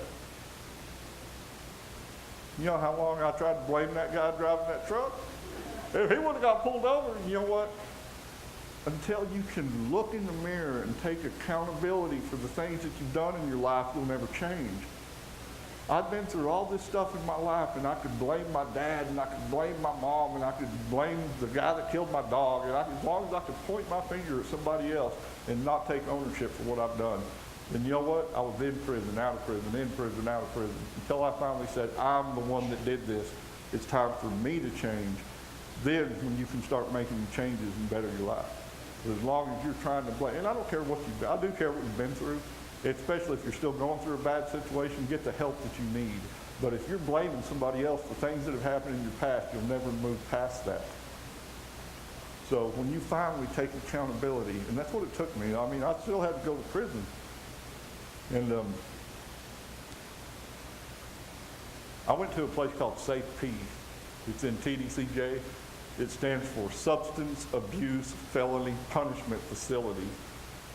You know how long I tried to blame that guy driving that truck? If he would have got pulled over, you know what? Until you can look in the mirror and take accountability for the things that you've done in your life, you'll never change. I've been through all this stuff in my life, and I could blame my dad, and I could blame my mom, and I could blame the guy that killed my dog, and as long as I could point my finger at somebody else and not take ownership for what I've done. And you know what? I was in prison, out of prison, in prison, out of prison, until I finally said, I'm the one that did this. It's time for me to change. Then when you can start making changes and better your life. But as long as you're trying to blame, and I don't care what you've done, I do care what you've been through, especially if you're still going through a bad situation, get the help that you need. But if you're blaming somebody else for things that have happened in your past, you'll never move past that. So when you finally take accountability, and that's what it took me. I mean, I still had to go to prison. And I went to a place called Safe Peace. It's in TDCJ. It stands for Substance Abuse Felony Punishment Facility.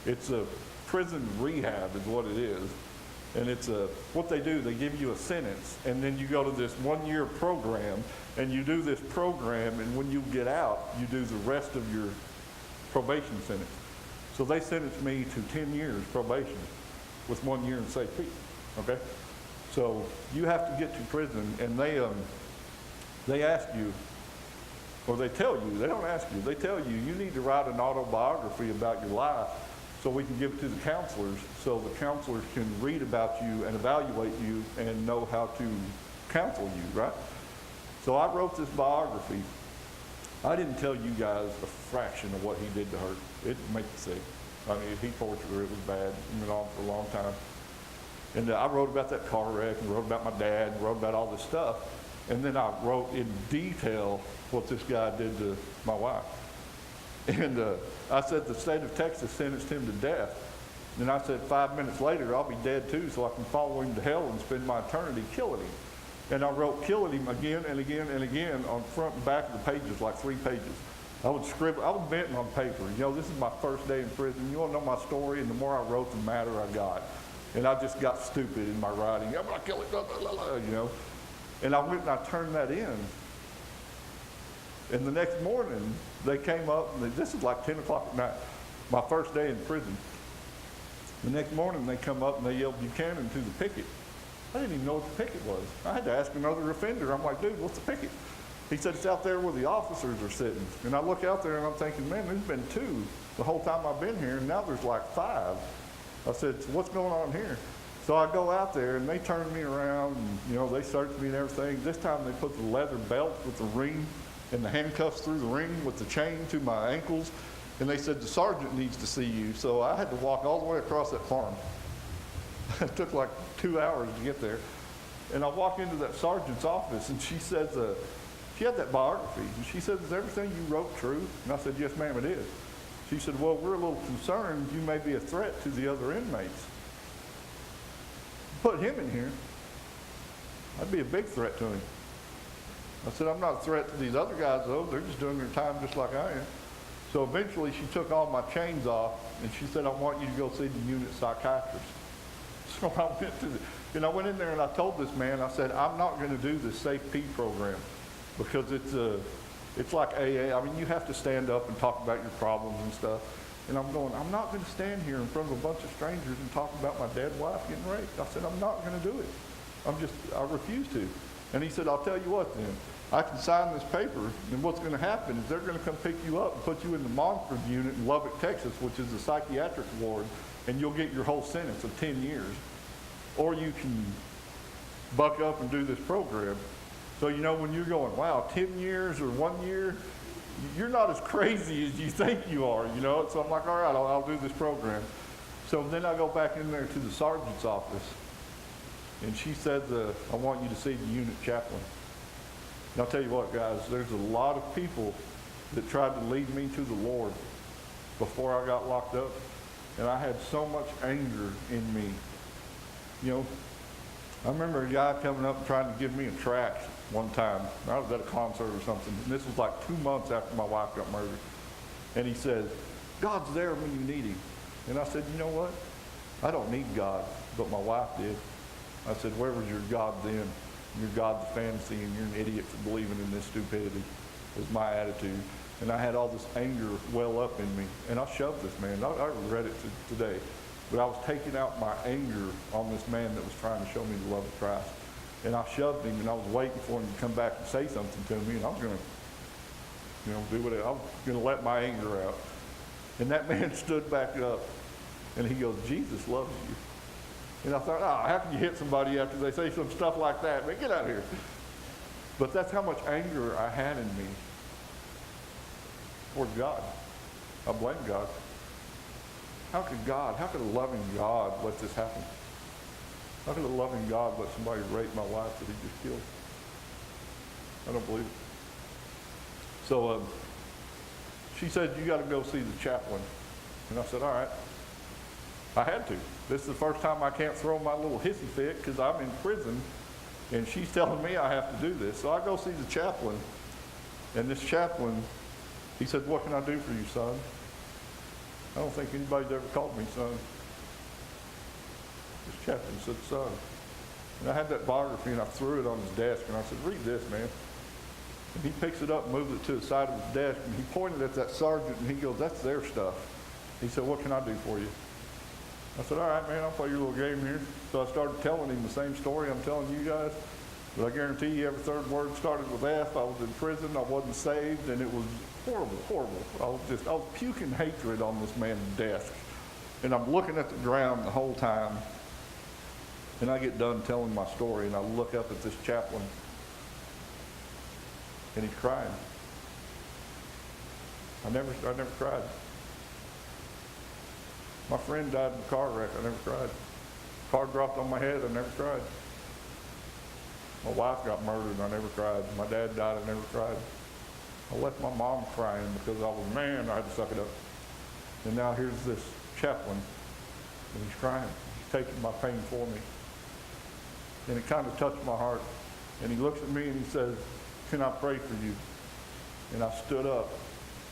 It's a prison rehab is what it is. And what they do, they give you a sentence, and then you go to this 1-year program, and you do this program, and when you get out, you do the rest of your probation sentence. So they sentenced me to 10 years probation with 1 year in safety, okay? So you have to get to prison, and they ask you, or they tell you, they don't ask you, they tell you, you need to write an autobiography about your life so we can give it to the counselors, so the counselors can read about you and evaluate you and know how to counsel you, right? So I wrote this biography. I didn't tell you guys a fraction of what he did to her. It made me sick. I mean, he tortured her. It was bad. It went on for a long time. And I wrote about that car wreck, and wrote about my dad, and wrote about all this stuff. And then I wrote in detail what this guy did to my wife. And I said the state of Texas sentenced him to death. And I said 5 minutes later, I'll be dead too, so I can follow him to hell and spend my eternity killing him. And I wrote killing him again and again and again on front and back of the pages, like 3 pages. I would scribble, I was venting on paper. You know, this is my first day in prison. You want to know my story? And the more I wrote, the madder I got. And I just got stupid in my writing. I'm going to kill him, blah, blah, blah, you know. And I went and I turned that in. And the next morning, they came up, and this is like 10 o'clock at night, my first day in prison. The next morning, they come up and they yelled Buchanan to the picket. I didn't even know what the picket was. I had to ask another offender. I'm like, dude, what's the picket? He said, it's out there where the officers are sitting. And I look out there and I'm thinking, man, there's been 2 the whole time I've been here, and now there's like 5. I said, so what's going on here? So I go out there and they turn me around and, you know, they search me and everything. This time they put the leather belt with the ring and the handcuffs through the ring with the chain to my ankles. And they said, the sergeant needs to see you. So I had to walk all the way across that farm. It took like 2 hours to get there. And I walk into that sergeant's office and she says, she had that biography. And she said, is everything you wrote true? And I said, yes, ma'am, it is. She said, well, we're a little concerned you may be a threat to the other inmates. Put him in here, I'd be a big threat to him. I said, I'm not a threat to these other guys, though. They're just doing their time just like I am. So eventually she took all my chains off, and she said, I want you to go see the unit psychiatrist. So I went in there and I told this man, I said, I'm not going to do the Safe P program because it's like AA. I mean, you have to stand up and talk about your problems and stuff. And I'm going, I'm not going to stand here in front of a bunch of strangers and talk about my dead wife getting raped. I said, I'm not going to do it. I refuse to. And he said, I'll tell you what then. I can sign this paper, and what's going to happen is they're going to come pick you up and put you in the Montford unit in Lubbock, Texas, which is a psychiatric ward, and you'll get your whole sentence of 10 years. Or you can buck up and do this program. So, you know, when you're going, wow, 10 years or 1 year, you're not as crazy as you think you are, you know. So I'm like, all right, I'll do this program. So then I go back in there to the sergeant's office, and she said, I want you to see the unit chaplain. And I'll tell you what, guys, there's a lot of people that tried to lead me to the Lord before I got locked up, and I had so much anger in me. You know, I remember a guy coming up and trying to give me a tract one time. I was at a concert or something, and this was like 2 months after my wife got murdered. And he said, God's there when you need him. And I said, you know what? I don't need God, but my wife did. I said, where was your God then? Your God's a fantasy, and you're an idiot for believing in this stupidity, was my attitude. And I had all this anger well up in me, and I shoved this man. I regret it today. But I was taking out my anger on this man that was trying to show me the love of Christ. And I shoved him, and I was waiting for him to come back and say something to me, and I was going to, do whatever. I was going to let my anger out. And that man stood back up, and he goes, Jesus loves you. And I thought, how can you hit somebody after they say some stuff like that? Man, get out of here. But that's how much anger I had in me toward God. I blame God. How could a loving God let this happen? How could a loving God let somebody rape my wife that he just killed? I don't believe it. So she said, you got to go see the chaplain. And I said, all right. I had to. This is the first time I can't throw my little hissy fit because I'm in prison, and she's telling me I have to do this. So I go see the chaplain, And this chaplain, he said, "What can I do for you, son?" I don't think anybody's ever called me son. This chaplain said, "Son." And I had that biography and I threw it on his desk and I said, "Read this, man." And he picks it up and moves it to the side of his desk and he pointed at that sergeant and he goes, "That's their stuff." He said, "What can I do for you?" I said, "All right, man, I'll play your little game here." So I started telling him the same story I'm telling you guys. But I guarantee you every third word started with F. I was in prison, I wasn't saved, and it was horrible, horrible. I was puking hatred on this man's desk. And I'm looking at the ground the whole time. And I get done telling my story, and I look up at this chaplain, and he's crying. I never cried. My friend died in a car wreck. I never cried. Car dropped on my head. I never cried. My wife got murdered. I never cried. My dad died. I never cried. I left my mom crying because I was a man. I had to suck it up. And now here's this chaplain, and he's crying. He's taking my pain for me. And it kind of touched my heart. And he looks at me and he says, "Can I pray for you?" And I stood up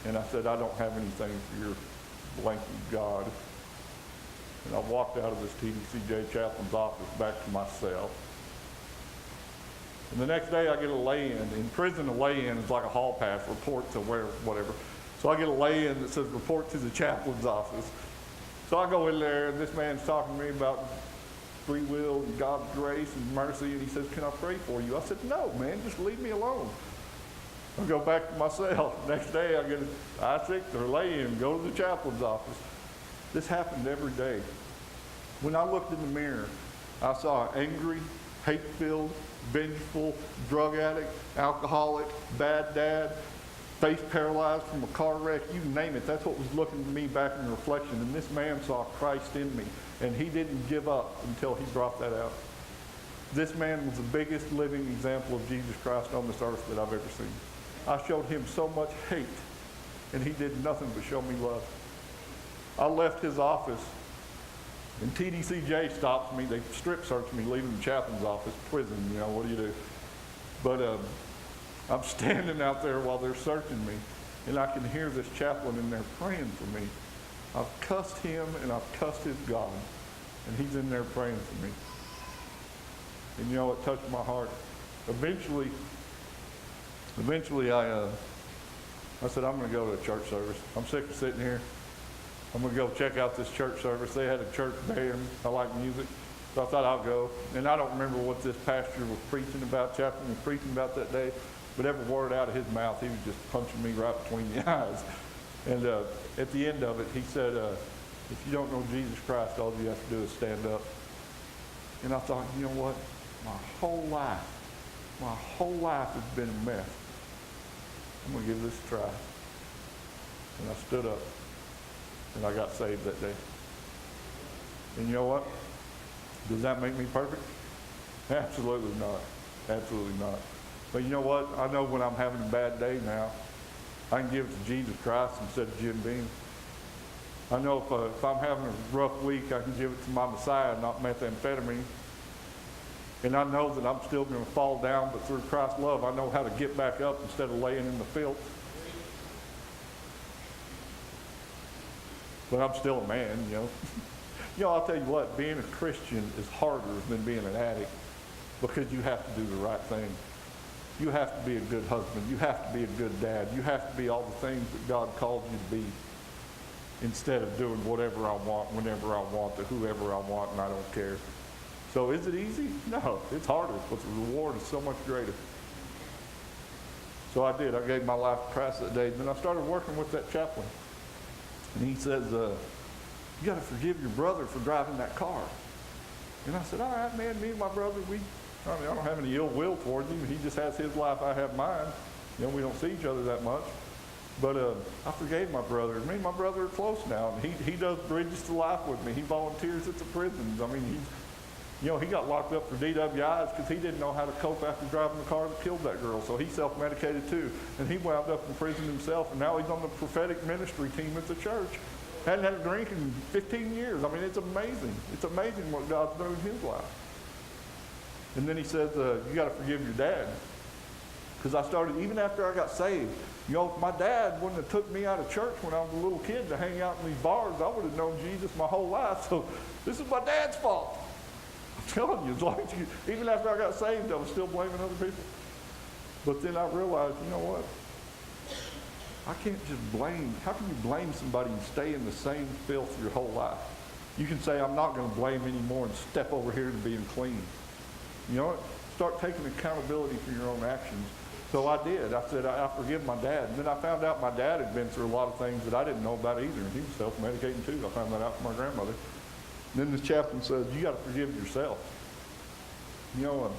and I said, "I don't have anything for your blanky God." And I walked out of this TDCJ Chaplain's office back to my cell. And the next day I get a lay-in. In prison, a lay-in is like a hall pass, report to where, whatever. So I get a lay-in that says report to the chaplain's office. So I go in there and this man's talking to me about free will and God's grace and mercy, and he says, "Can I pray for you?" I said, "No, man, just leave me alone." I go back to my cell. Next day I get an I-6 or lay-in, go to the chaplain's office. This happened every day. When I looked in the mirror, I saw an angry, hate-filled, vengeful, drug addict, alcoholic, bad dad, face paralyzed from a car wreck, you name it. That's what was looking at me back in the reflection. And this man saw Christ in me, and he didn't give up until he brought that out. This man was the biggest living example of Jesus Christ on this earth that I've ever seen. I showed him so much hate, and he did nothing but show me love. I left his office, and TDCJ stops me. They strip search me leaving the chaplain's office, prison, you know, what do you do? But I'm standing out there while they're searching me, and I can hear this chaplain in there praying for me. I've cussed him, and I've cussed his God, and he's in there praying for me. And you know, it touched my heart. Eventually I said, "I'm going to go to a church service. I'm sick of sitting here. I'm going to go check out this church service." They had a church band. I like music. So I thought I'll go. And I don't remember what this pastor was preaching about, chaplain was preaching about that day, but every word out of his mouth, he was just punching me right between the eyes. And at the end of it, he said, "If you don't know Jesus Christ, all you have to do is stand up." And I thought, you know what? My whole life has been a mess. I'm going to give this a try. And I stood up, and I got saved that day. And you know what? Does that make me perfect? Absolutely not. Absolutely not. But you know what? I know when I'm having a bad day now, I can give it to Jesus Christ instead of Jim Beam. I know if I'm having a rough week, I can give it to my Messiah, not methamphetamine. And I know that I'm still going to fall down, but through Christ's love, I know how to get back up instead of laying in the filth. But I'm still a man, you know. You know, I'll tell you what, being a Christian is harder than being an addict because you have to do the right thing. You have to be a good husband. You have to be a good dad. You have to be all the things that God called you to be instead of doing whatever I want, whenever I want, to whoever I want, and I don't care. So is it easy? No, it's harder, but the reward is so much greater. So I did. I gave my life to Christ that day. Then I started working with that chaplain. And he says, "You got to forgive your brother for driving that car." And I said, "All right, man, me and my brother, I don't have any ill will towards him. He just has his life, I have mine. You know, we don't see each other that much. But I forgave my brother. Me and my brother are close now. And he does Bridges to Life with me. He volunteers at the prisons. I mean, he got locked up for DWIs because he didn't know how to cope after driving the car that killed that girl. So he self-medicated too. And he wound up in prison himself. And now he's on the prophetic ministry team at the church. Hadn't had a drink in 15 years. I mean, it's amazing. It's amazing what God's done in his life. And then he says, "You got to forgive your dad." Because I started, even after I got saved, you know, if my dad wouldn't have took me out of church when I was a little kid to hang out in these bars, I would have known Jesus my whole life. So this is my dad's fault. I'm telling you, as long as you, even after I got saved, I was still blaming other people. But then I realized, you know what? I can't just blame. How can you blame somebody and stay in the same filth your whole life? You can say, I'm not going to blame anymore and step over here to being clean. You know what? Start taking accountability for your own actions. So I did. I said, I forgive my dad. And then I found out my dad had been through a lot of things that I didn't know about either. And he was self-medicating too. I found that out from my grandmother. And then this chaplain says, you got to forgive yourself. You know,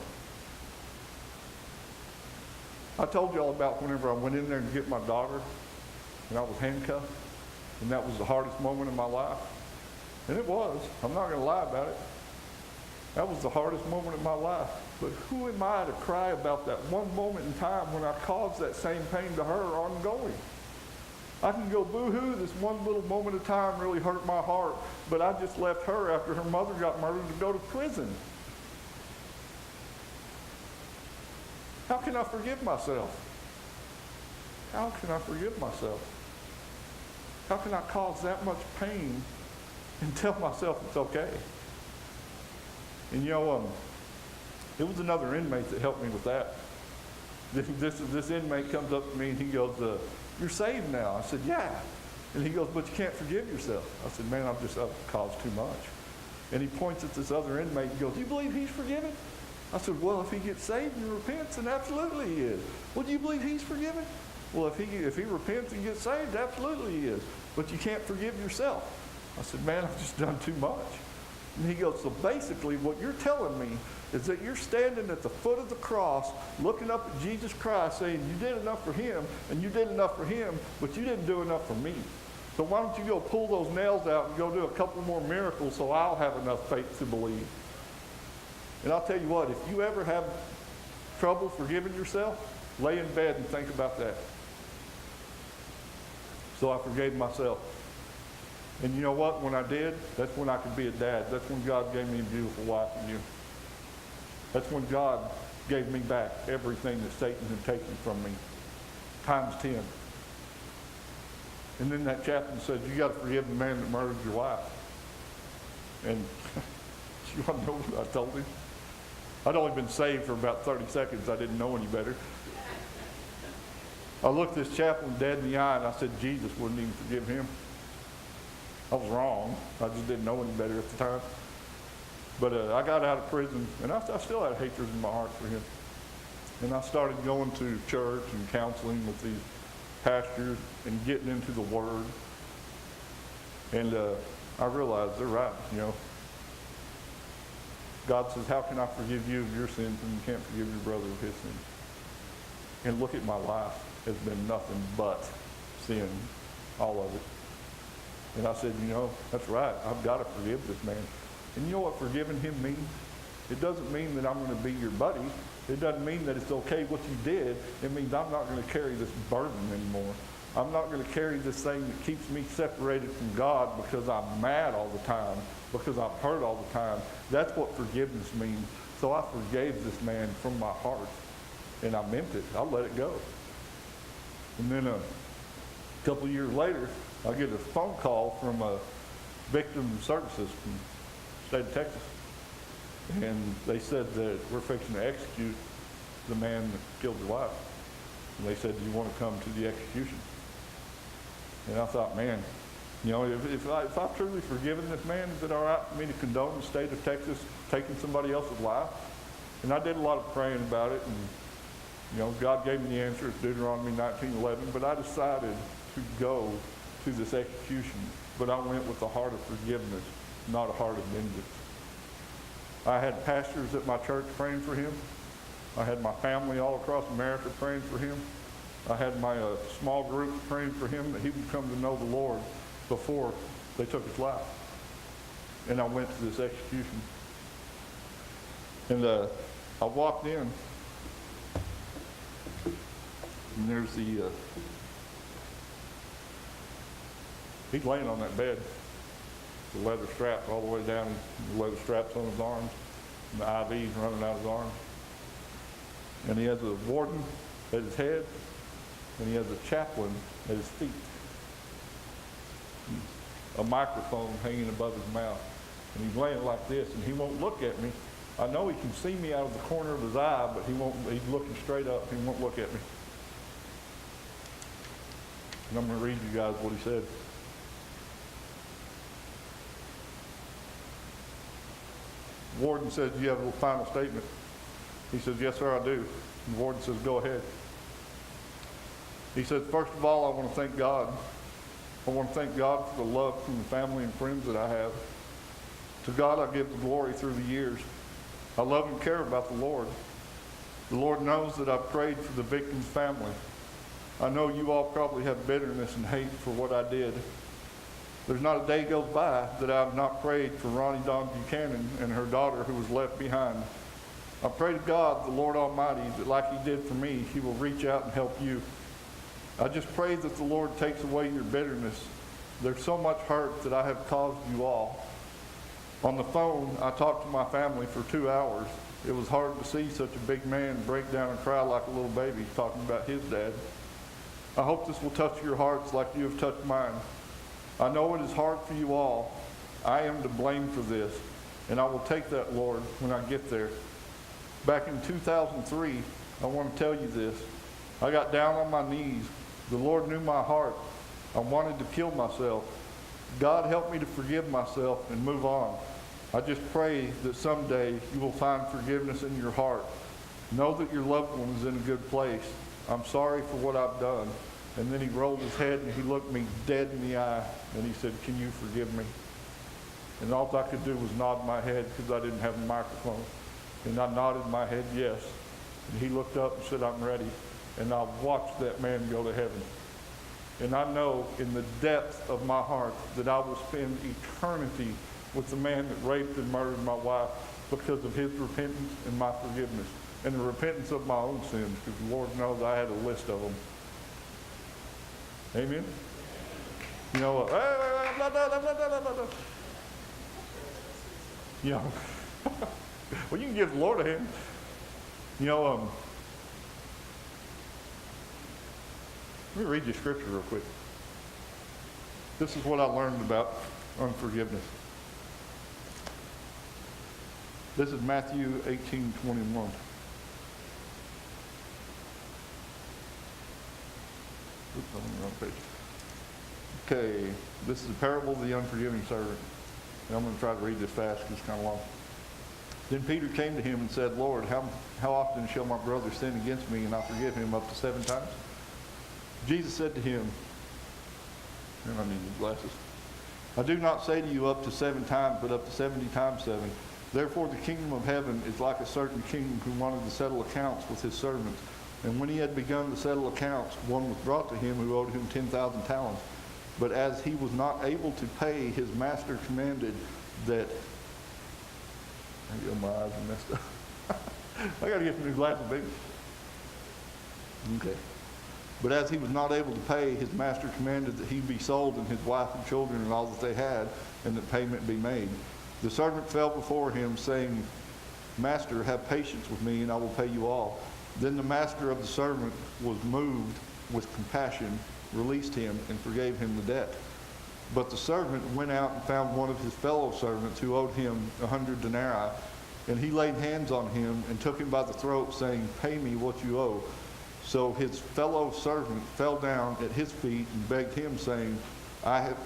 I told you all about whenever I went in there to get my daughter and I was handcuffed. And that was the hardest moment in my life. And it was. I'm not going to lie about it. That was the hardest moment in my life. But who am I to cry about that one moment in time when I caused that same pain to her ongoing? I can go boo-hoo, this one little moment of time really hurt my heart, but I just left her after her mother got murdered to go to prison. How can I forgive myself? How can I forgive myself? How can I cause that much pain and tell myself it's okay? And you know, it was another inmate that helped me with that. This inmate comes up to me and he goes, you're saved now. I said, yeah. And he goes, but you can't forgive yourself. I said, man, I've just caused too much. And he points at this other inmate and goes, do you believe he's forgiven? I said, well, if he gets saved and repents, then absolutely he is. Well, do you believe he's forgiven? Well, if he repents and gets saved, absolutely he is. But you can't forgive yourself. I said, man, I've just done too much. And he goes, so basically what you're telling me is that you're standing at the foot of the cross looking up at Jesus Christ saying you did enough for him and you did enough for him, but you didn't do enough for me. So why don't you go pull those nails out and go do a couple more miracles so I'll have enough faith to believe. And I'll tell you what, if you ever have trouble forgiving yourself, lay in bed and think about that. So I forgave myself. And you know what? When I did, that's when I could be a dad. That's when God gave me a beautiful wife and you. That's when God gave me back everything that Satan had taken from me, times 10. And then that chaplain said, you got to forgive the man that murdered your wife. And you want to know what I told him? I'd only been saved for about 30 seconds. I didn't know any better. I looked this chaplain dead in the eye and I said, Jesus wouldn't even forgive him. I was wrong. I just didn't know any better at the time. But I got out of prison, and I still had hatred in my heart for him. And I started going to church and counseling with these pastors and getting into the Word. And I realized they're right, you know. God says, how can I forgive you of your sins when you can't forgive your brother of his sins? And look at my life. Has been nothing but sin, all of it. And I said, you know, that's right. I've got to forgive this man. And you know what forgiving him means? It doesn't mean that I'm going to be your buddy. It doesn't mean that it's okay what you did. It means I'm not going to carry this burden anymore. I'm not going to carry this thing that keeps me separated from God because I'm mad all the time, because I'm hurt all the time. That's what forgiveness means. So I forgave this man from my heart, and I meant it. I let it go. And then a couple of years later, I get a phone call from a victim services from the state of Texas. And they said that we're fixing to execute the man that killed your wife. And they said, do you want to come to the execution? And I thought, man, you know, if I've truly forgiven this man, is it all right for me to condone the state of Texas taking somebody else's life? And I did a lot of praying about it. And, you know, God gave me the answer. It's Deuteronomy 19:11. But I decided to go to this execution. But I went with a heart of forgiveness, not a heart of vengeance. I had pastors at my church praying for him. I had my family all across America praying for him. I had my small group praying for him that he would come to know the Lord before they took his life. And I went to this execution. And I walked in, and there's he's laying on that bed. The leather strap all the way down, the leather straps on his arms, and the IVs running out of his arms. And he has a warden at his head, and he has a chaplain at his feet. A microphone hanging above his mouth. And he's laying like this, and he won't look at me. I know he can see me out of the corner of his eye, but he's looking straight up. He won't look at me. And I'm going to read you guys what he said. Warden says, "Do you have a final statement?" He says, "Yes, sir, I do." And the warden says, "Go ahead." He says, "First of all, I want to thank God. I want to thank God for the love from the family and friends that I have. To God I give the glory through the years. I love and care about the Lord. The Lord knows that I've prayed for the victim's family. I know you all probably have bitterness and hate for what I did. There's not a day goes by that I have not prayed for Ronnie Dawn Buchanan and her daughter who was left behind. I pray to God, the Lord Almighty, that like he did for me, he will reach out and help you. I just pray that the Lord takes away your bitterness. There's so much hurt that I have caused you all. On the phone, I talked to my family for 2 hours. It was hard to see such a big man break down and cry like a little baby talking about his dad. I hope this will touch your hearts like you have touched mine. I know it is hard for you all. I am to blame for this, and I will take that, Lord, when I get there. Back in 2003, I want to tell you this. I got down on my knees. The Lord knew my heart. I wanted to kill myself. God help me to forgive myself and move on. I just pray that someday you will find forgiveness in your heart. Know that your loved one is in a good place. I'm sorry for what I've done." And then he rolled his head and he looked me dead in the eye and he said, "Can you forgive me?" And all I could do was nod my head because I didn't have a microphone. And I nodded my head yes. And he looked up and said, "I'm ready." And I watched that man go to heaven. And I know in the depth of my heart that I will spend eternity with the man that raped and murdered my wife because of his repentance and my forgiveness. And the repentance of my own sins, because the Lord knows I had a list of them. Amen? You know, you know, well, you can give the Lord a hand. You know, let me read you scripture real quick. This is what I learned about unforgiveness. This is Matthew 18:21. Oops, I'm on the wrong page. Okay, this is the parable of the unforgiving servant. And I'm going to try to read this fast because it's kind of long. Then Peter came to him and said, "Lord, how often shall my brother sin against me and I forgive him? Up to 7 times? Jesus said to him, and I need these glasses, "I do not say to you up to 7 times, but up to 70 times 7. Therefore the kingdom of heaven is like a certain king who wanted to settle accounts with his servants. And when he had begun to settle accounts, one was brought to him who owed him 10,000 talents. But as he was not able to pay, his master commanded that..." My eyes are messed up. I got to get some new glasses, baby. Okay. "But as he was not able to pay, his master commanded that he be sold and his wife and children and all that they had, and that payment be made. The servant fell before him, saying, 'Master, have patience with me, and I will pay you all.' Then the master of the servant was moved with compassion, released him, and forgave him the debt. But the servant went out and found one of his fellow servants who owed him 100 denarii, and he laid hands on him and took him by the throat, saying, 'Pay me what you owe.' So his fellow servant fell down at his feet and begged him, saying, 'Have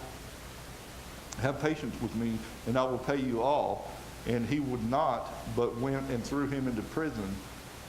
patience with me, and I will pay you all.' And he would not, but went and threw him into prison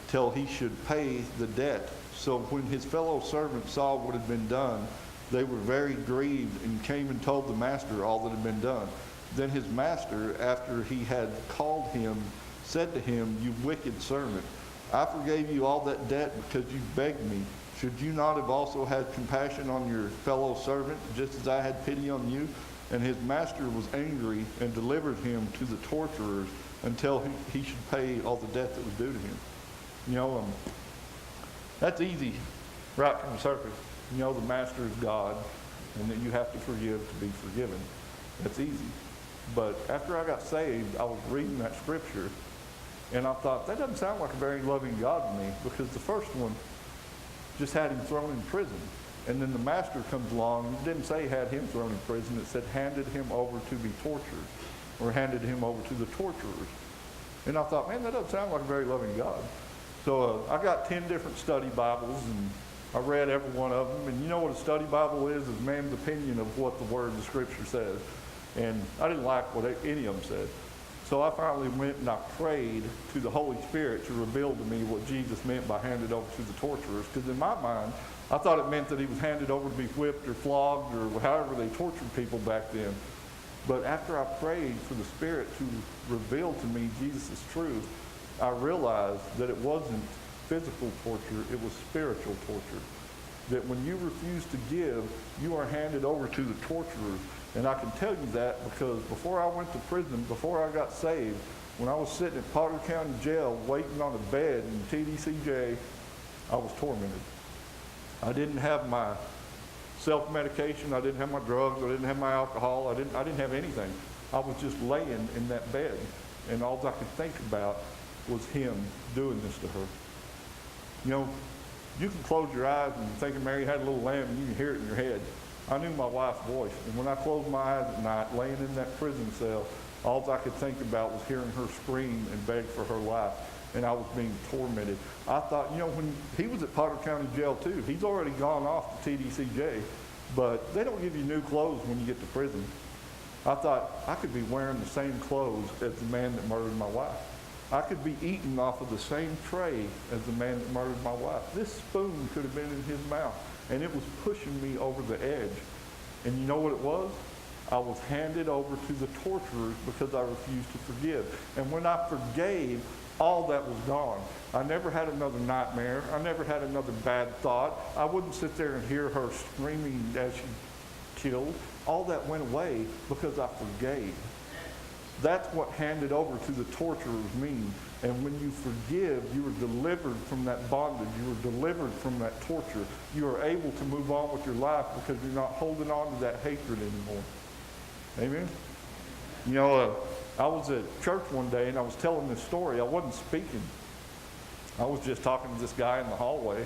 till he should pay the debt. So when his fellow servants saw what had been done, they were very grieved and came and told the master all that had been done. Then his master, after he had called him, said to him, 'You wicked servant, I forgave you all that debt because you begged me. Should you not have also had compassion on your fellow servant, just as I had pity on you?' And his master was angry and delivered him to the torturers until he should pay all the debt that was due to him." You know, that's easy right from the surface. You know, the master is God, and that you have to forgive to be forgiven. That's easy. But after I got saved, I was reading that scripture, and I thought, that doesn't sound like a very loving God to me, because the first one, just had him thrown in prison. And then the master comes along, it didn't say had him thrown in prison, it said handed him over to be tortured, or handed him over to the torturers. And I thought, man, that doesn't sound like a very loving God. So I got 10 different study Bibles, and I read every one of them. And you know what a study Bible is man's opinion of what the word of the scripture says. And I didn't like what any of them said. So I finally went and I prayed to the Holy Spirit to reveal to me what Jesus meant by handed over to the torturers. Because in my mind, I thought it meant that he was handed over to be whipped or flogged or however they tortured people back then. But after I prayed for the Spirit to reveal to me Jesus' truth, I realized that it wasn't physical torture, it was spiritual torture. That when you refuse to give, you are handed over to the torturers. And I can tell you that because before I went to prison, before I got saved, when I was sitting at Paducah County Jail waiting on a bed in TDCJ, I was tormented. I didn't have my self-medication, I didn't have my drugs, I didn't have my alcohol, I didn't have anything. I was just laying in that bed, and all I could think about was him doing this to her. You know, you can close your eyes and think of Mary had a little lamb and you can hear it in your head. I knew my wife's voice, and when I closed my eyes at night, laying in that prison cell, all I could think about was hearing her scream and beg for her life, and I was being tormented. I thought, you know, when he was at Paducah County Jail too, he's already gone off to TDCJ, but they don't give you new clothes when you get to prison. I thought I could be wearing the same clothes as the man that murdered my wife. I could be eating off of the same tray as the man that murdered my wife. This spoon could have been in his mouth, and it was pushing me over the edge. And you know what it was? I was handed over to the torturers because I refused to forgive. And when I forgave, all that was gone. I never had another nightmare. I never had another bad thought. I wouldn't sit there and hear her screaming as she killed. All that went away because I forgave. That's what handed over to the torturers mean. And when you forgive, you are delivered from that bondage. You are delivered from that torture. You are able to move on with your life because you're not holding on to that hatred anymore. Amen? You know, I was at church one day and I was telling this story. I wasn't speaking. I was just talking to this guy in the hallway.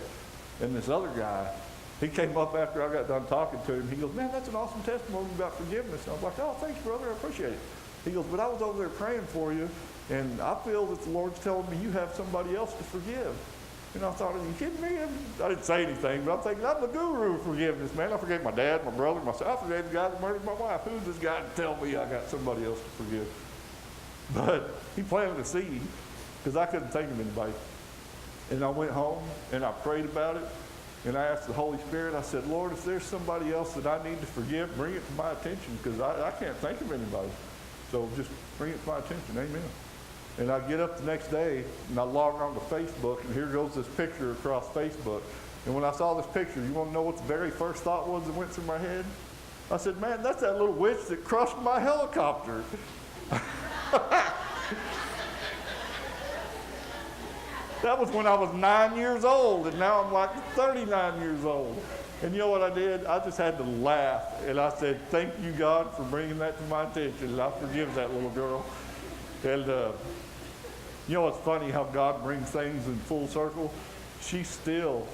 And this other guy, he came up after I got done talking to him. He goes, man, that's an awesome testimony about forgiveness. And I was like, oh, thanks, brother. I appreciate it. He goes, but I was over there praying for you, and I feel that the Lord's telling me you have somebody else to forgive. And I thought, are you kidding me? I didn't say anything, but I'm thinking, I'm the guru of forgiveness, man. I forgave my dad, my brother, myself. I forgave the guy that murdered my wife. Who's this guy to tell me I got somebody else to forgive? But he planted a seed because I couldn't think of anybody. And I went home, and I prayed about it, and I asked the Holy Spirit, I said, Lord, if there's somebody else that I need to forgive, bring it to my attention because I can't think of anybody. So just bring it to my attention, amen. And I get up the next day, and I log on to Facebook, and here goes this picture across Facebook. And when I saw this picture, you want to know what the very first thought was that went through my head? I said, man, that's that little witch that crushed my helicopter. That was when I was 9 years old, and now I'm like 39 years old. And you know what I did? I just had to laugh, and I said, thank you, God, for bringing that to my attention, and I forgive that little girl. And you know what's funny, how God brings things in full circle? She still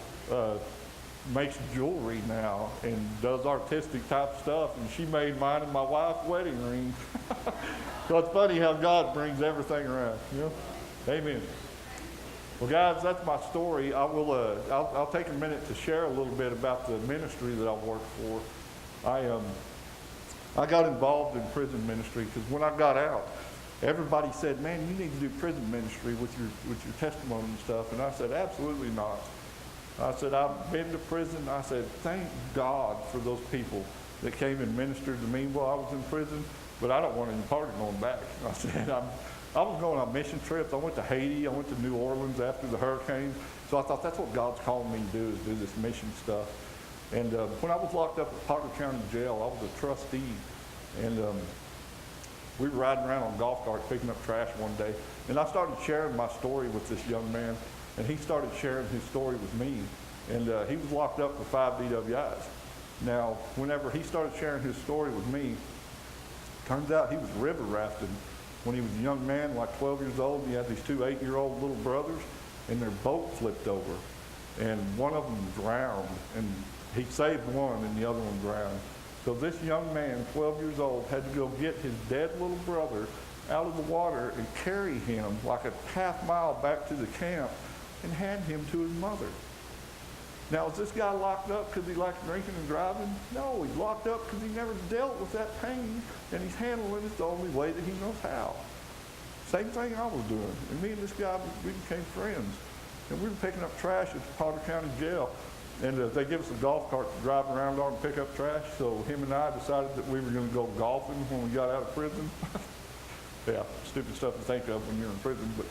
makes jewelry now and does artistic type stuff, and she made mine and my wife's wedding ring. So it's funny how God brings everything around, you know? Amen. Well, guys, that's my story. I'll take a minute to share a little bit about the ministry that I work for. I got involved in prison ministry because when I got out, everybody said, man, you need to do prison ministry with your testimony and stuff. And I said, absolutely not. I said, I've been to prison. I said, thank God for those people that came and ministered to me while I was in prison, but I don't want any part of going back. I said, I was going on mission trips. I went to Haiti. I went to New Orleans after the hurricane. So I thought that's what God's calling me to do, is do this mission stuff. And when I was locked up at Paducah County Jail, I was a trustee. And we were riding around on golf carts picking up trash one day. And I started sharing my story with this young man. And he started sharing his story with me. And he was locked up for 5 DWIs. Now, whenever he started sharing his story with me, turns out he was river rafting when he was a young man, like 12 years old. He had these 2 8-year-old little brothers, and their boat flipped over. and one of them drowned, and he saved one, and the other one drowned. So this young man, 12 years old, had to go get his dead little brother out of the water and carry him like a half mile back to the camp and hand him to his mother. Now, is this guy locked up because he likes drinking and driving? No, he's locked up because he never dealt with that pain, and he's handling it the only way that he knows how. Same thing I was doing. And me and this guy, we became friends. And we were picking up trash at the Paducah County Jail. And they give us a golf cart to drive around on and pick up trash. So him and I decided that we were going to go golfing when we got out of prison. Yeah, stupid stuff to think of when you're in prison. But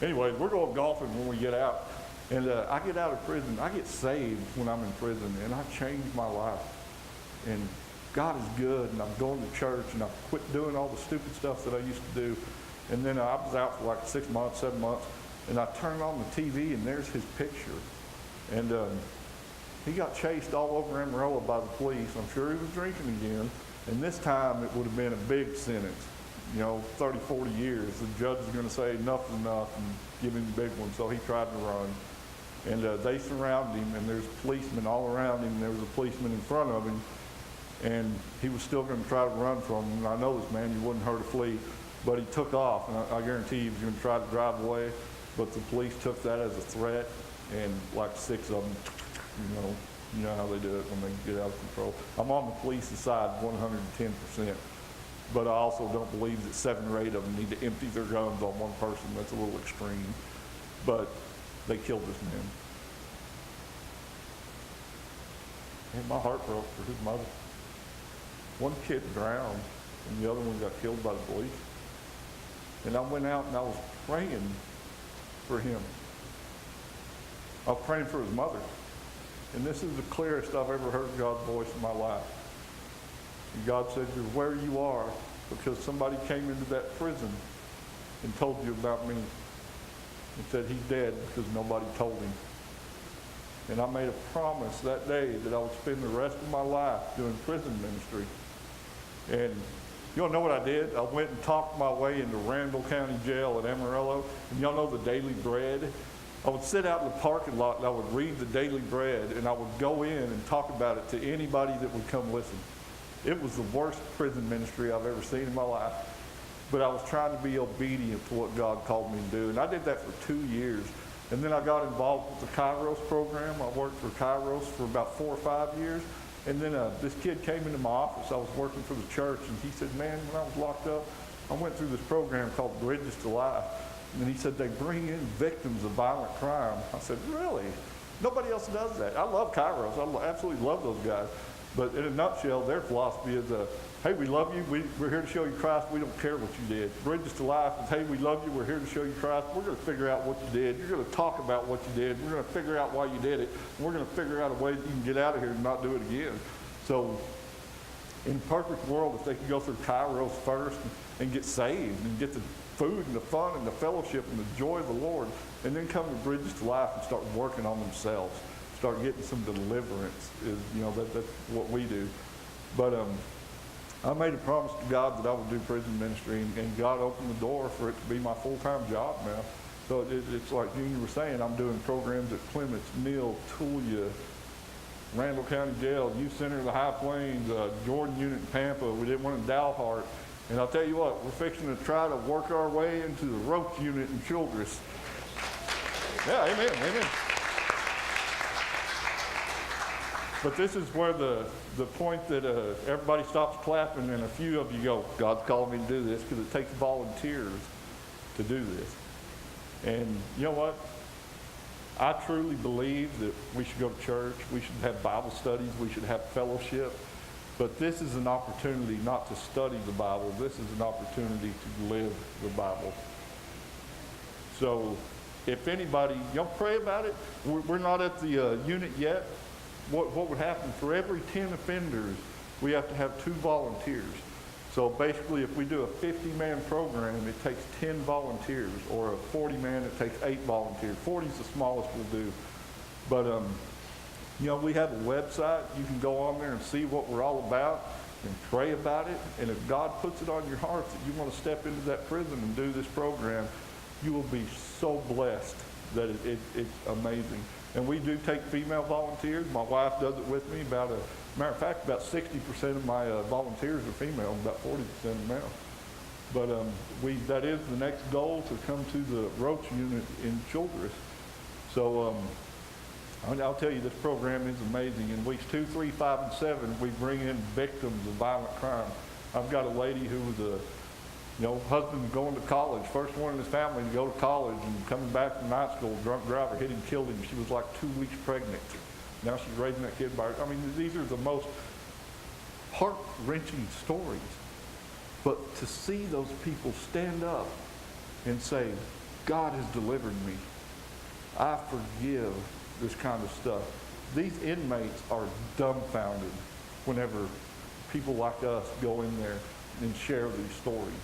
anyway, we're going golfing when we get out. And I get out of prison. I get saved when I'm in prison, and I change my life. And God is good, and I'm going to church, and I've quit doing all the stupid stuff that I used to do. And then I was out for like 6 months, 7 months, and I turned on the TV, and there's his picture. And he got chased all over Amarillo by the police. I'm sure he was drinking again. And this time it would have been a big sentence, 30, 40 years. The judge is going to say enough's enough and give him the big one. So he tried to run. And they surrounded him, and there's policemen all around him, and there was a policeman in front of him. And he was still going to try to run from him. And I know this man, you wouldn't hurt a flea. But he took off, and I guarantee he was going to try to drive away. But the police took that as a threat, and like 6 of them, you know how they do it when they get out of control. I'm on the police's side 110%, but I also don't believe that 7 or 8 of them need to empty their guns on one person. That's a little extreme. But they killed this man. And my heart broke for his mother. One kid drowned, and the other one got killed by the police. And I went out and I was praying for him. I was praying for his mother. And this is the clearest I've ever heard God's voice in my life. And God said, you're where you are because somebody came into that prison and told you about me. And said he's dead because nobody told him. And I made a promise that day that I would spend the rest of my life doing prison ministry. And you all know what I did? I went and talked my way into Randall County Jail at Amarillo. And y'all know the Daily Bread? I would sit out in the parking lot and I would read the Daily Bread, and I would go in and talk about it to anybody that would come listen. It was the worst prison ministry I've ever seen in my life. But I was trying to be obedient to what God called me to do. And I did that for 2 years. And then I got involved with the Kairos program. I worked for Kairos for about 4 or 5 years. And then this kid came into my office. I was working for the church, and he said, man, when I was locked up, I went through this program called Bridges to Life. And he said, they bring in victims of violent crime. I said, really? Nobody else does that. I love Kairos. I absolutely love those guys. But in a nutshell, their philosophy is, hey, we love you. We're here to show you Christ. We don't care what you did. Bridges to Life is, hey, we love you. We're here to show you Christ. We're going to figure out what you did. You're going to talk about what you did. We're going to figure out why you did it. And we're going to figure out a way that you can get out of here and not do it again. So in a perfect world, if they could go through Kairos first and get saved and get the food and the fun and the fellowship and the joy of the Lord, and then come to Bridges to Life and start working on themselves, start getting some deliverance, that's what we do. But I made a promise to God that I would do prison ministry, and God opened the door for it to be my full-time job now. So it's like Junior was saying, I'm doing programs at Clements, Mill, Tulia, Randall County Jail, Youth Center of the High Plains, Jordan Unit in Pampa. We did one in Dalhart. And I'll tell you what, we're fixing to try to work our way into the Roach Unit in Childress. Yeah, amen, amen. But this is where the point that everybody stops clapping and a few of you go, God's calling me to do this, because it takes volunteers to do this. And you know what? I truly believe that we should go to church, we should have Bible studies, we should have fellowship. But this is an opportunity not to study the Bible. This is an opportunity to live the Bible. So if anybody, pray about it. We're not at the unit yet. What would happen for every 10 offenders, we have to have 2 volunteers. So basically, if we do a 50-man program, it takes 10 volunteers, or a 40-man, it takes 8 volunteers. 40 is the smallest we'll do. But we have a website. You can go on there and see what we're all about and pray about it. And if God puts it on your heart that you want to step into that prison and do this program, you will be so blessed that it's amazing. And we do take female volunteers. My wife does it with me. Matter of fact, about 60% of my volunteers are female, and about 40% are male. But that is the next goal, to come to the Roach unit in Childress. So I'll tell you, this program is amazing. In weeks 2, 3, 5, and 7, we bring in victims of violent crime. I've got a lady who was husband going to college, first one in his family to go to college, and coming back from night school, drunk driver hit him, killed him. She was like 2 weeks pregnant. Now she's raising that kid by her. I mean, these are the most heart-wrenching stories. But to see those people stand up and say, God has delivered me. I forgive this kind of stuff. These inmates are dumbfounded whenever people like us go in there and share these stories.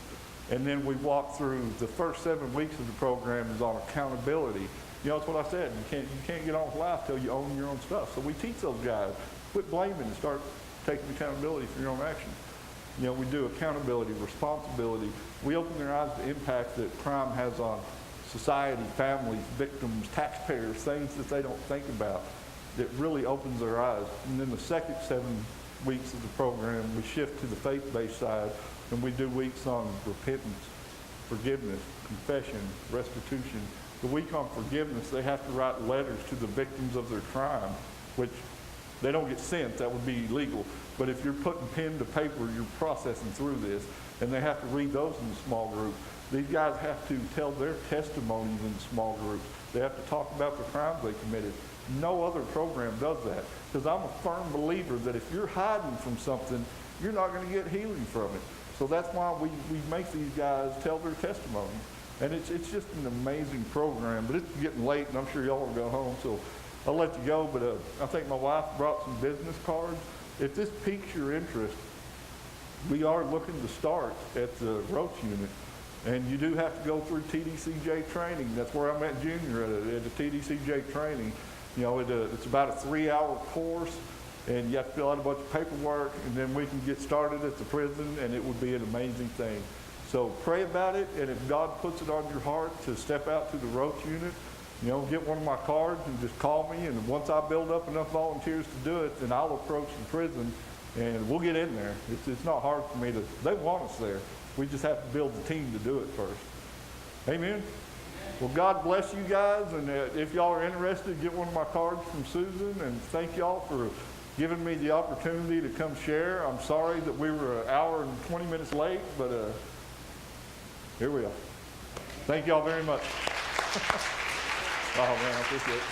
And then we walk through the first 7 weeks of the program is on accountability. That's what I said. You can't get on with life till you own your own stuff. So we teach those guys, quit blaming and start taking accountability for your own actions. We do accountability, responsibility. We open their eyes to the impact that crime has on society, families, victims, taxpayers, things that they don't think about. That really opens their eyes. And then the second 7 weeks of the program, we shift to the faith-based side, and we do weeks on repentance, forgiveness, confession, restitution. The week on forgiveness, they have to write letters to the victims of their crime, which they don't get sent. That would be illegal. But if you're putting pen to paper, you're processing through this, and they have to read those in a small group. These guys have to tell their testimonies in small groups. They have to talk about the crimes they committed. No other program does that, because I'm a firm believer that if you're hiding from something, you're not going to get healing from it. So that's why we make these guys tell their testimony. And it's just an amazing program. But it's getting late, and I'm sure y'all will go home, so I'll let you go. But I think my wife brought some business cards. If this piques your interest, we are looking to start at the Roach unit. And you do have to go through TDCJ training. That's where I met Junior at the TDCJ training. It's about a 3-hour course, and you have to fill out a bunch of paperwork, and then we can get started at the prison, and it would be an amazing thing. So pray about it, and if God puts it on your heart to step out to the Roach unit, get one of my cards and just call me, and once I build up enough volunteers to do it, then I'll approach the prison, and we'll get in there. It's not hard for me they want us there. We just have to build the team to do it first. Amen? Well, God bless you guys, and if y'all are interested, get one of my cards from Susan, and thank y'all for giving me the opportunity to come share. I'm sorry that we were an hour and 20 minutes late, but here we are. Thank y'all very much. Oh, man, I appreciate it.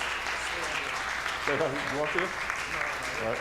You want this? All right.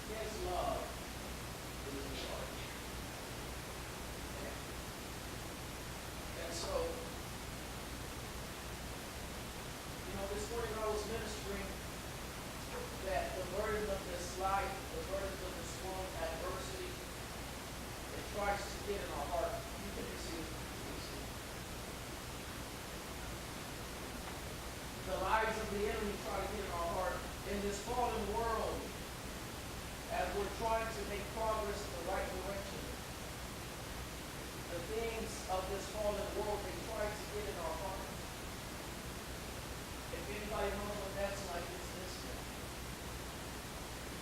His love is large. And so, this morning I was ministering that the burden of this life, the burden of this world, adversity, it tries to get in our heart. You can receive it. The lies of the enemy try to get in our heart in this fallen world as we're trying to make progress in the right direction. The things of this fallen world, they try to get in our heart. If anybody knows what that's like, it's this one.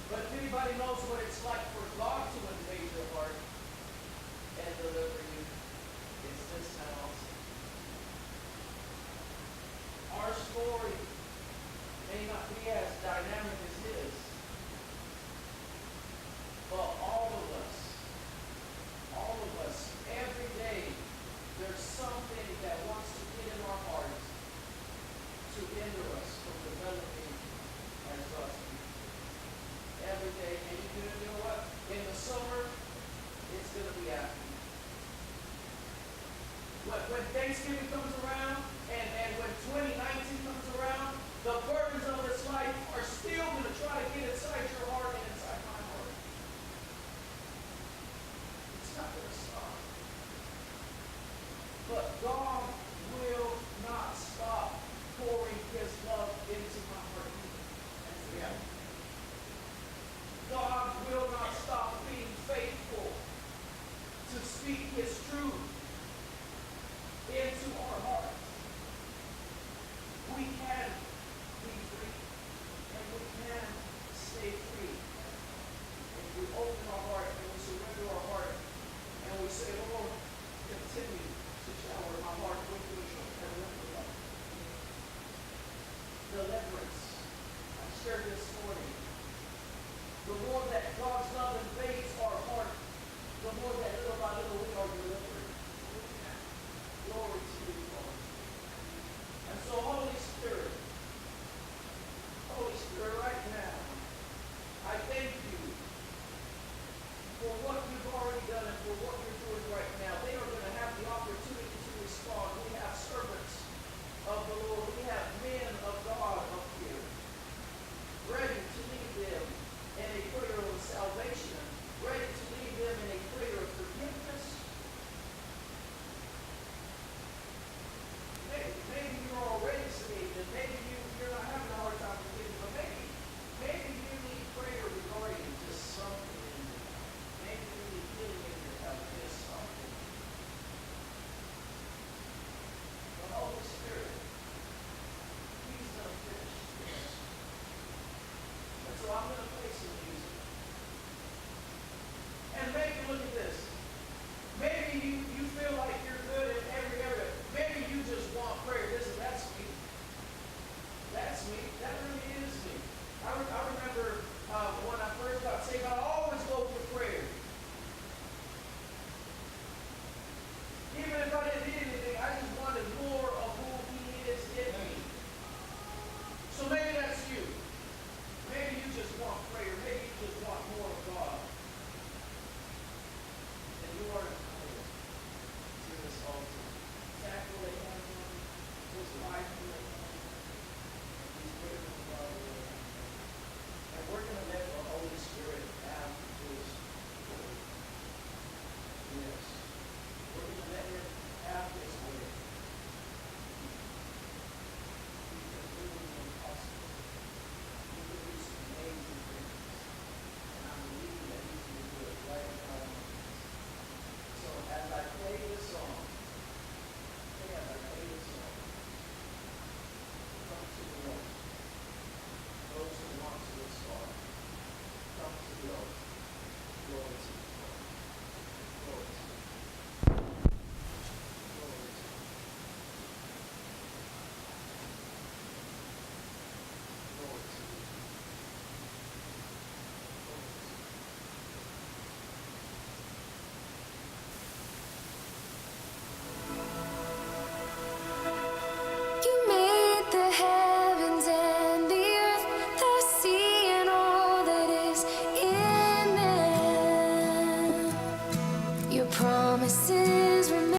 But if anybody knows what it's like for God to invade your heart and deliver you, it's this time also. Our story may not be as dynamic as his, but all of us, every day, there's something that wants to get in our hearts to hinder us from developing as God's people. Every day, and you know what? In the summer, it's going to be after. When Thanksgiving comes around,